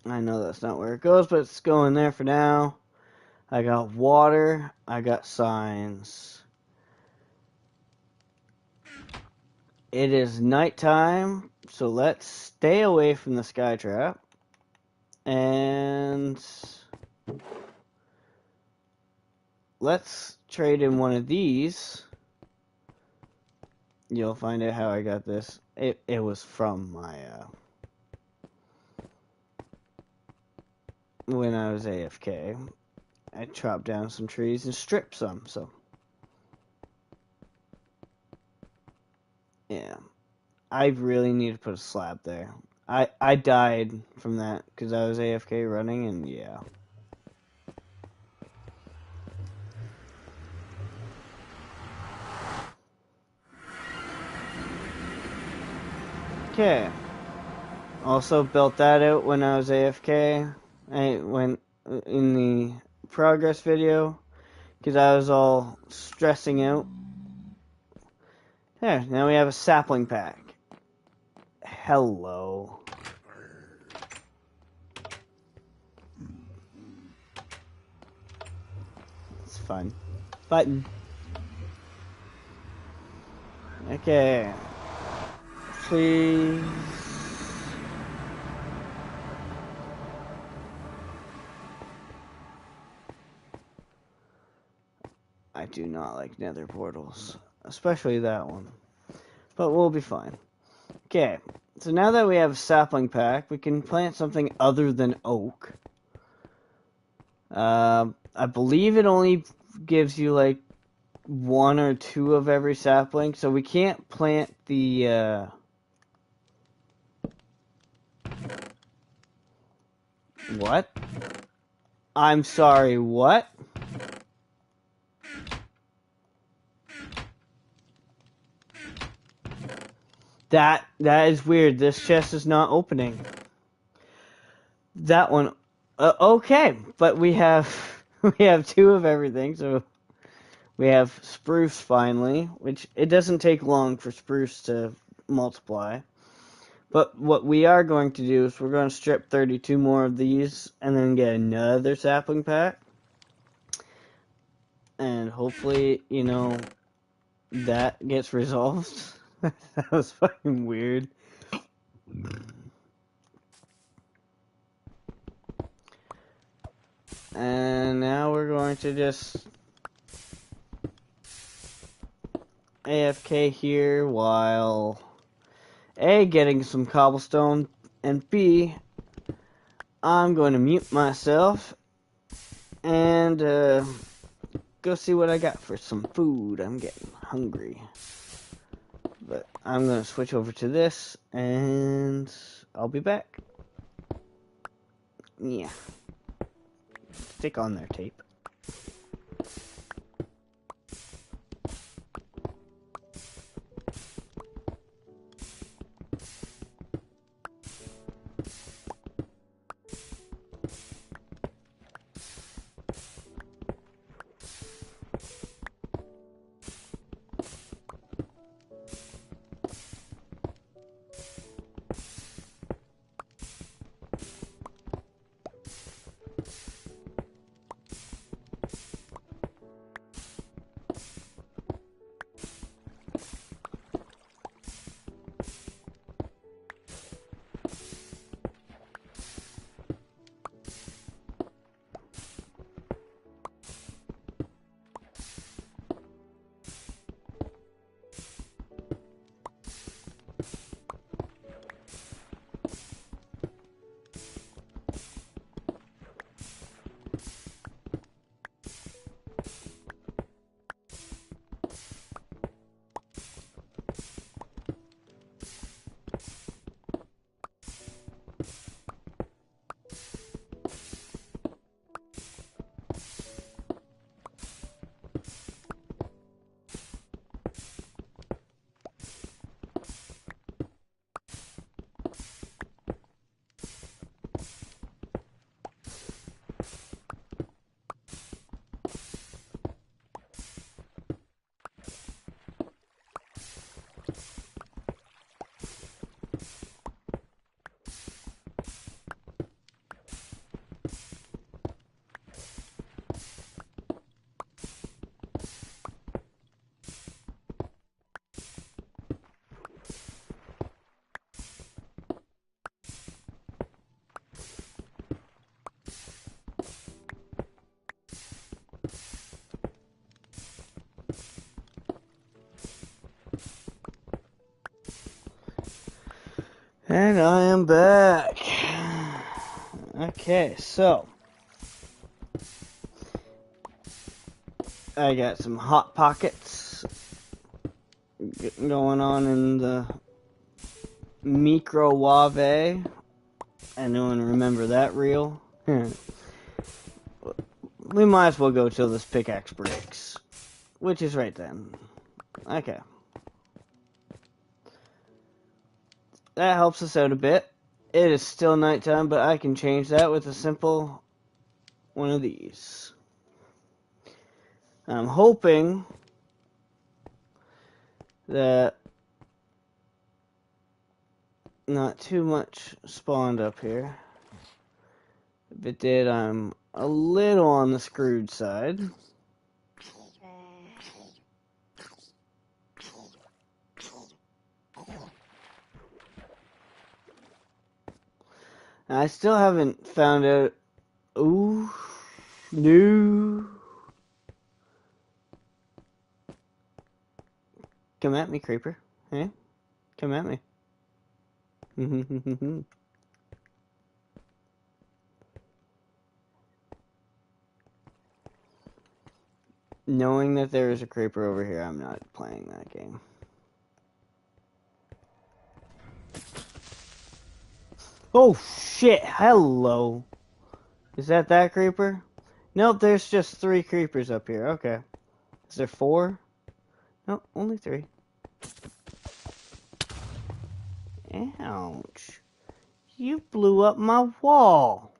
I know that's not where it goes, but it's going there for now. I got water. I got signs. It is nighttime, so let's stay away from the Skytrap. And let's trade in one of these. You'll find out how I got this. It was from my when I was AFK. I chopped down some trees and stripped some, so yeah. I really need to put a slab there. I died from that because I was AFK running, and yeah. Okay. Also built that out when I was AFK. I went in the progress video because I was all stressing out. There, now we have a sapling pack. Hello. It's fun. Button. Okay. Please. I do not like nether portals. Especially that one. But we'll be fine. Okay. So now that we have a sapling pack, we can plant something other than oak. I believe it only gives you like 1 or 2 of every sapling, so we can't plant the what? I'm sorry, what? That is weird. This chest is not opening. That one, okay, but we have 2 of everything, so we have spruce finally, which it doesn't take long for spruce to multiply. But what we are going to do is we're going to strip 32 more of these and then get another sapling pack. And hopefully, you know, that gets resolved. That was fucking weird. And now we're going to just AFK here while A, getting some cobblestone, and B, I'm going to mute myself and go see what I got for some food. I'm getting hungry. But I'm going to switch over to this and I'll be back. Yeah. Stick on there, tape. And I am back. Okay, so I got some hot pockets going on in the microwave. Anyone remember that reel? We might as well go till this pickaxe breaks, which is right then. Okay. That helps us out a bit. It is still nighttime, but I can change that with a simple one of these. I'm hoping that not too much spawned up here. If it did, I'm a little on the screwed side. I still haven't found out. Ooh, no. Come at me, creeper. Hey, come at me. Knowing that there is a creeper over here, I'm not playing that game. Oh shit, hello. Is that creeper? Nope, there's just 3 creepers up here. Okay. Is there 4? No, only 3. Ouch. You blew up my wall.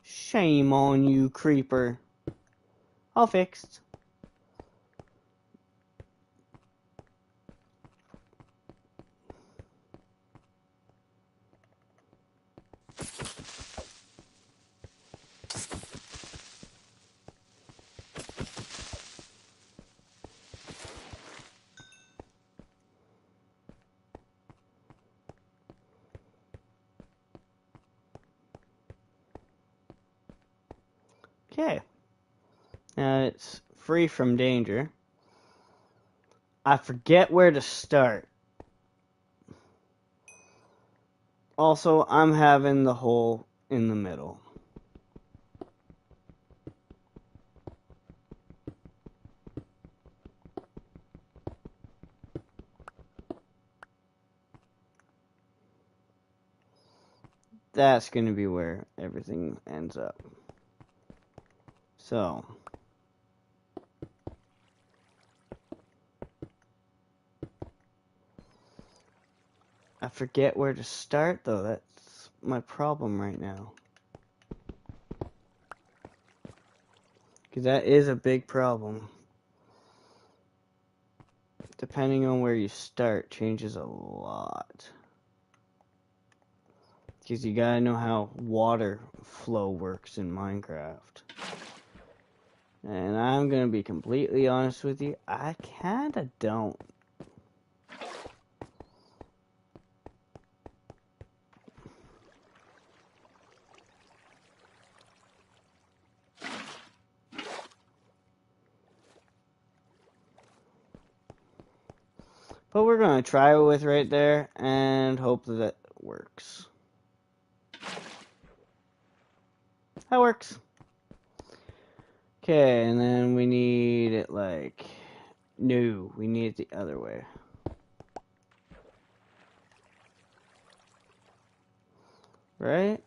Shame on you, creeper. All fixed. Okay. Now it's free from danger. I forget where to start. Also, I'm having the hole in the middle. That's going to be where everything ends up. So, I forget where to start, though. That's my problem right now. Because that is a big problem. Depending on where you start changes a lot. Because you gotta know how water flow works in Minecraft. And I'm gonna be completely honest with you, I kinda don't. But we're gonna try it with right there and hope that it works. That works. Okay, and then we need it like... No, we need it the other way. Right?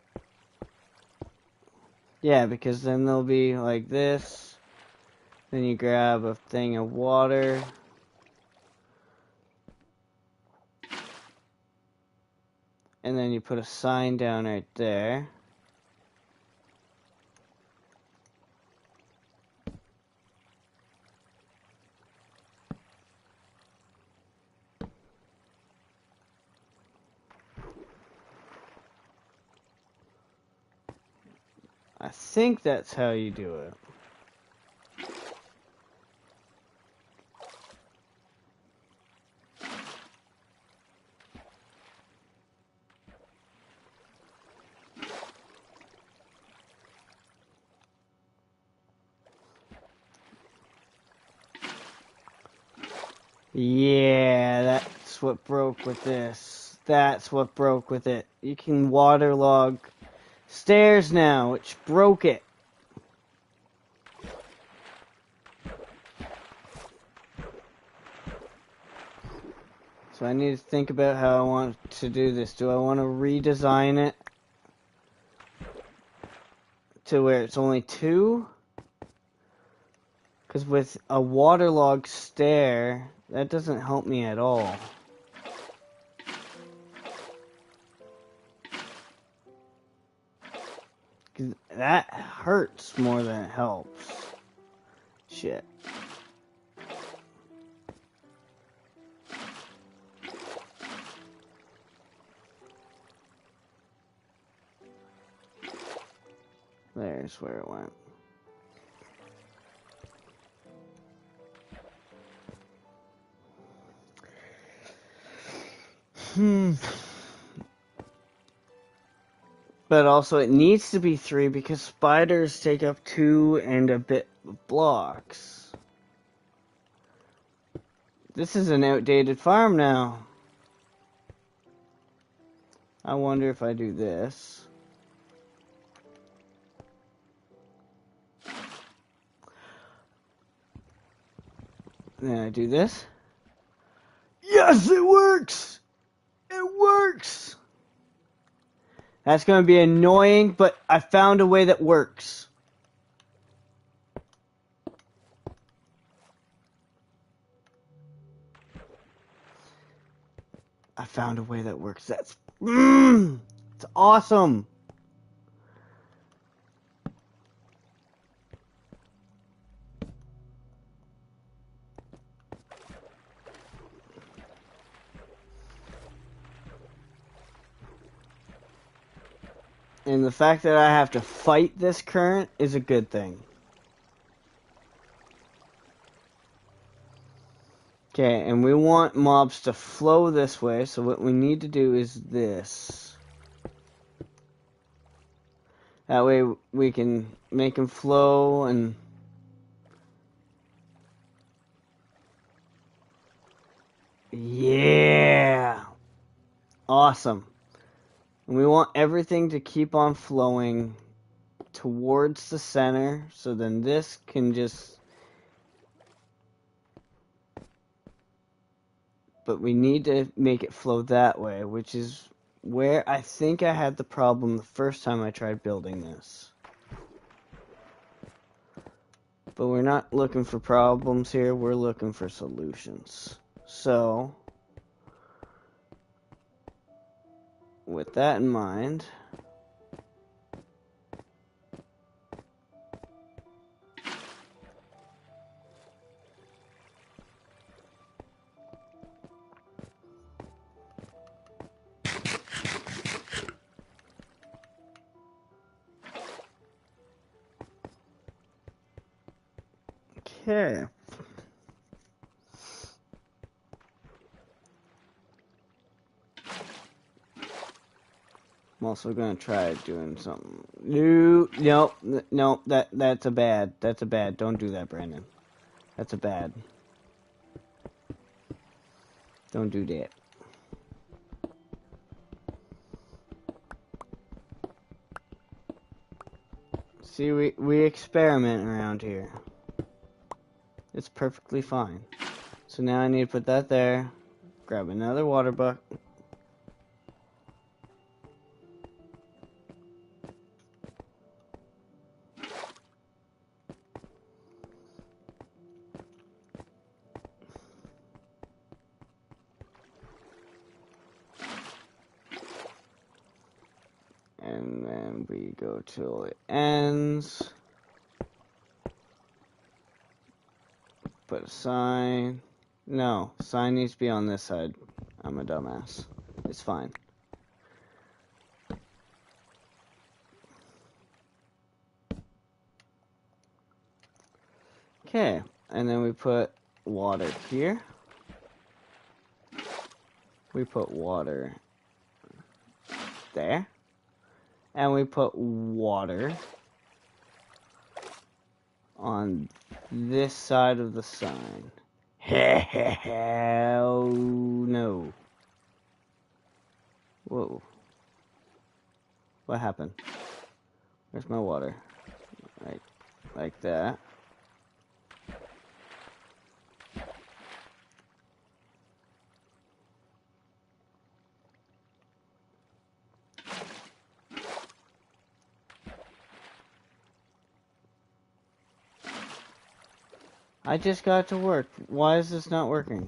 Yeah, because then they'll be like this. Then you grab a thing of water. And then you put a sign down right there. I think that's how you do it. Yeah, that's what broke with this. That's what broke with it. You can waterlog stairs now, which broke it. So I need to think about how I want to do this. Do I want to redesign it to where it's only 2? Because with a waterlogged stair, that doesn't help me at all. Cause that hurts more than it helps. Shit. There's where it went. But also it needs to be 3 because spiders take up 2 and a bit of blocks. This is an outdated farm now. I wonder if I do this. Then I do this. Yes, it works! It works! That's going to be annoying, but I found a way that works. I found a way that works. That's... it's awesome! And the fact that I have to fight this current is a good thing. Okay, and we want mobs to flow this way, so what we need to do is this. That way we can make them flow and... Yeah! Awesome. And we want everything to keep on flowing towards the center, so then this can just... But we need to make it flow that way, which is where I think I had the problem the first time I tried building this. But we're not looking for problems here, we're looking for solutions. So, with that in mind... Okay. I'm also gonna try doing something. No, that's a bad. That's a bad. Don't do that, Brandon. That's a bad. Don't do that. See, we experiment around here. It's perfectly fine. So now I need to put that there. Grab another water bucket. And then we go till it ends. Put a sign. No, sign needs to be on this side. I'm a dumbass. It's fine. Okay, and then we put water here. We put water there. And we put water on this side of the sign. Hell no. Whoa. What happened? Where's my water? Like that. I just got to work. Why is this not working?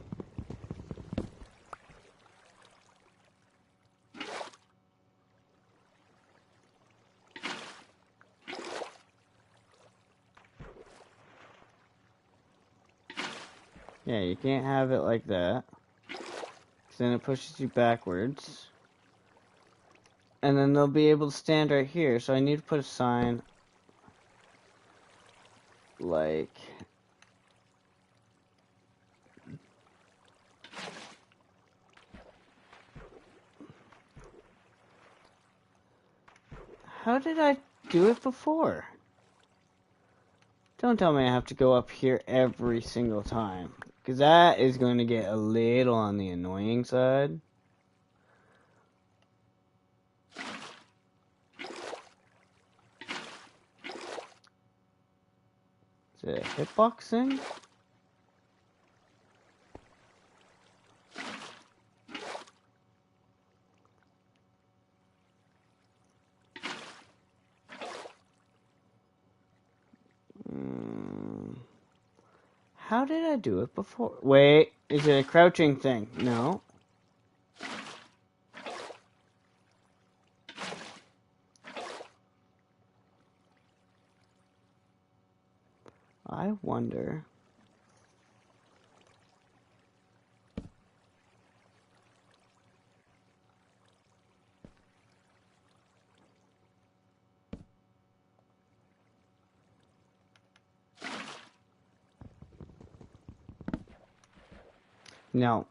Yeah, you can't have it like that. 'Cause then it pushes you backwards. And then they'll be able to stand right here. So I need to put a sign like... How did I do it before? Don't tell me I have to go up here every single time. Because that is going to get a little on the annoying side. Is it a hitbox thing? How did I do it before? Wait, is it a crouching thing? No. I wonder. No.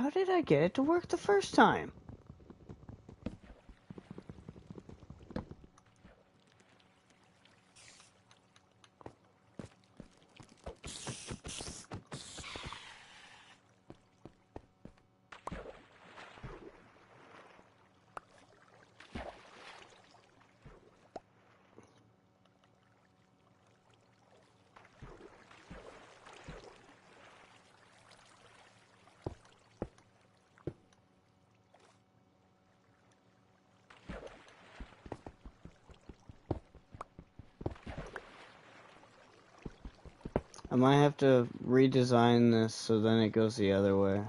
How did I get it to work the first time? I might have to redesign this so then it goes the other way.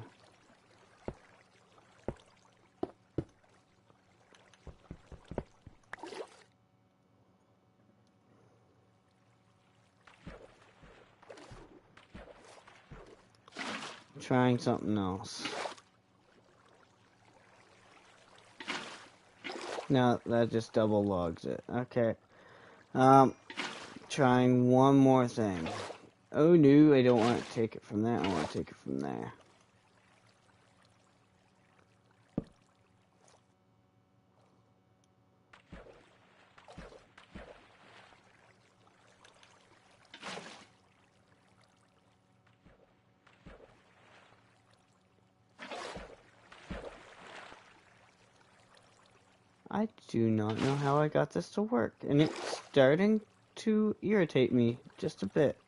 Trying something else. No, that just double logs it. Okay. Trying one more thing. Oh no, I don't want to take it from there. I want to take it from there. I do not know how I got this to work, and it's starting to irritate me just a bit.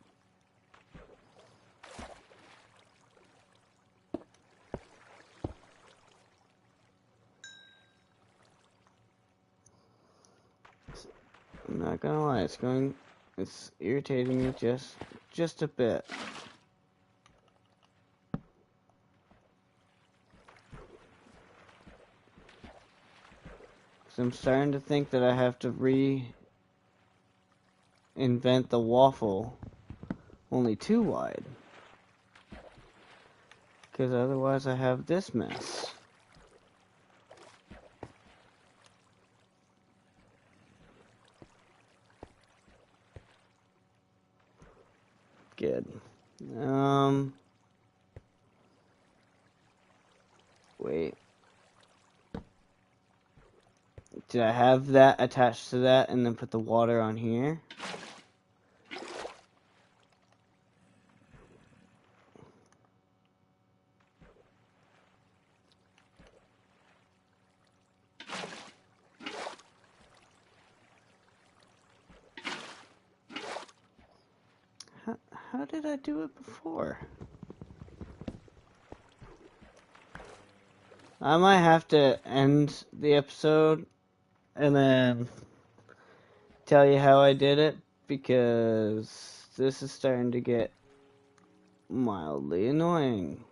I'm not gonna lie, it's irritating me just a bit. So I'm starting to think that I have to reinvent the waffle only 2 wide. Because otherwise I have this mess. Good. Wait. Did I have that attached to that and then put the water on here? How did I do it before? I might have to end the episode and then tell you how I did it, because this is starting to get mildly annoying.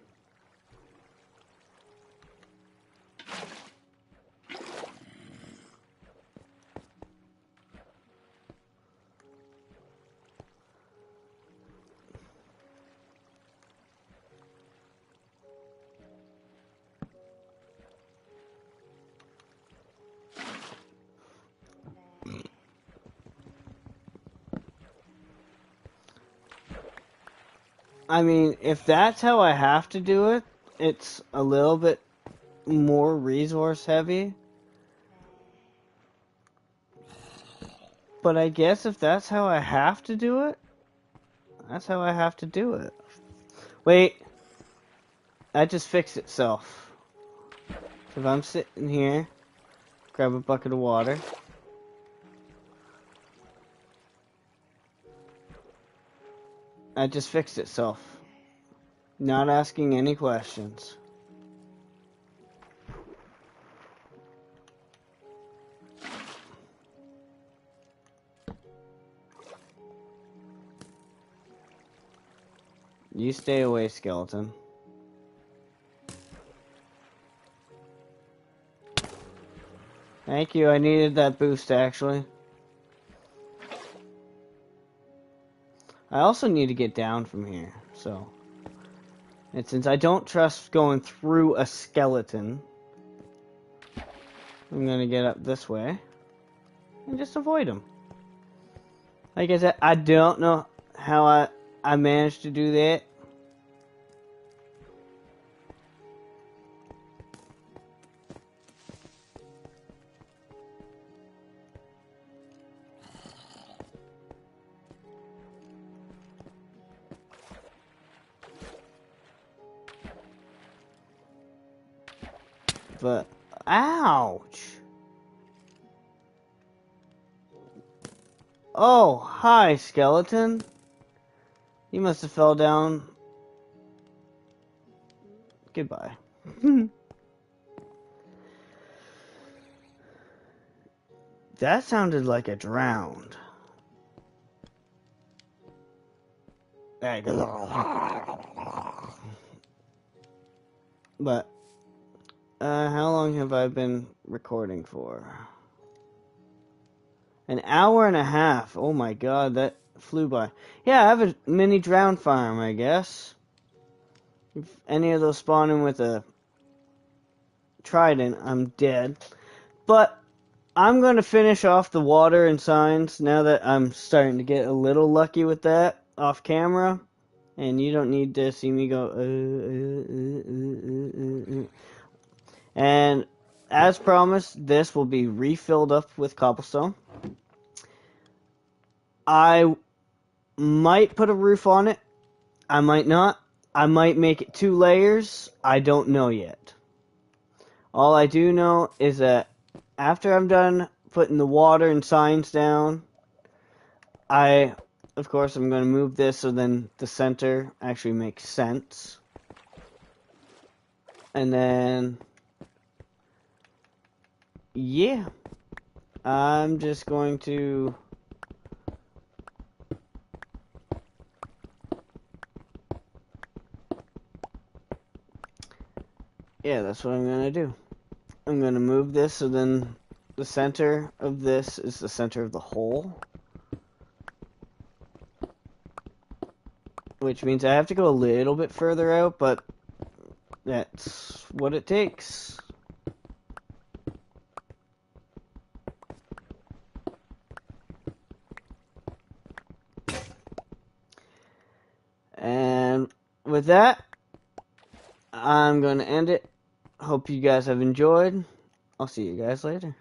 I mean, if that's how I have to do it, it's a little bit more resource heavy. But I guess if that's how I have to do it, that's how I have to do it. Wait. That just fixed itself. So if I'm sitting here, grab a bucket of water. That just fixed itself. Not asking any questions. You stay away, skeleton. Thank you, I needed that boost actually. I also need to get down from here, so. And since I don't trust going through a skeleton, I'm gonna get up this way and just avoid him. Like I said, I don't know how I managed to do that. But, ouch! Oh, hi, skeleton. You must have fell down. Goodbye. That sounded like a drowned. But, how long have I been recording for? An hour and a half. Oh my god, that flew by. Yeah, I have a mini drown farm, I guess. If any of those spawn in with a trident, I'm dead. But I'm going to finish off the water and signs now that I'm starting to get a little lucky with that off camera. And you don't need to see me go. And as promised, this will be refilled up with cobblestone. I might put a roof on it. I might not. I might make it 2 layers. I don't know yet. All I do know is that after I'm done putting the water and signs down, of course, I'm going to move this so then the center actually makes sense. And then, yeah, I'm just going to... Yeah, that's what I'm going to do. I'm going to move this so then the center of this is the center of the hole. Which means I have to go a little bit further out, but that's what it takes. And with that, I'm going to end it. Hope you guys have enjoyed. I'll see you guys later.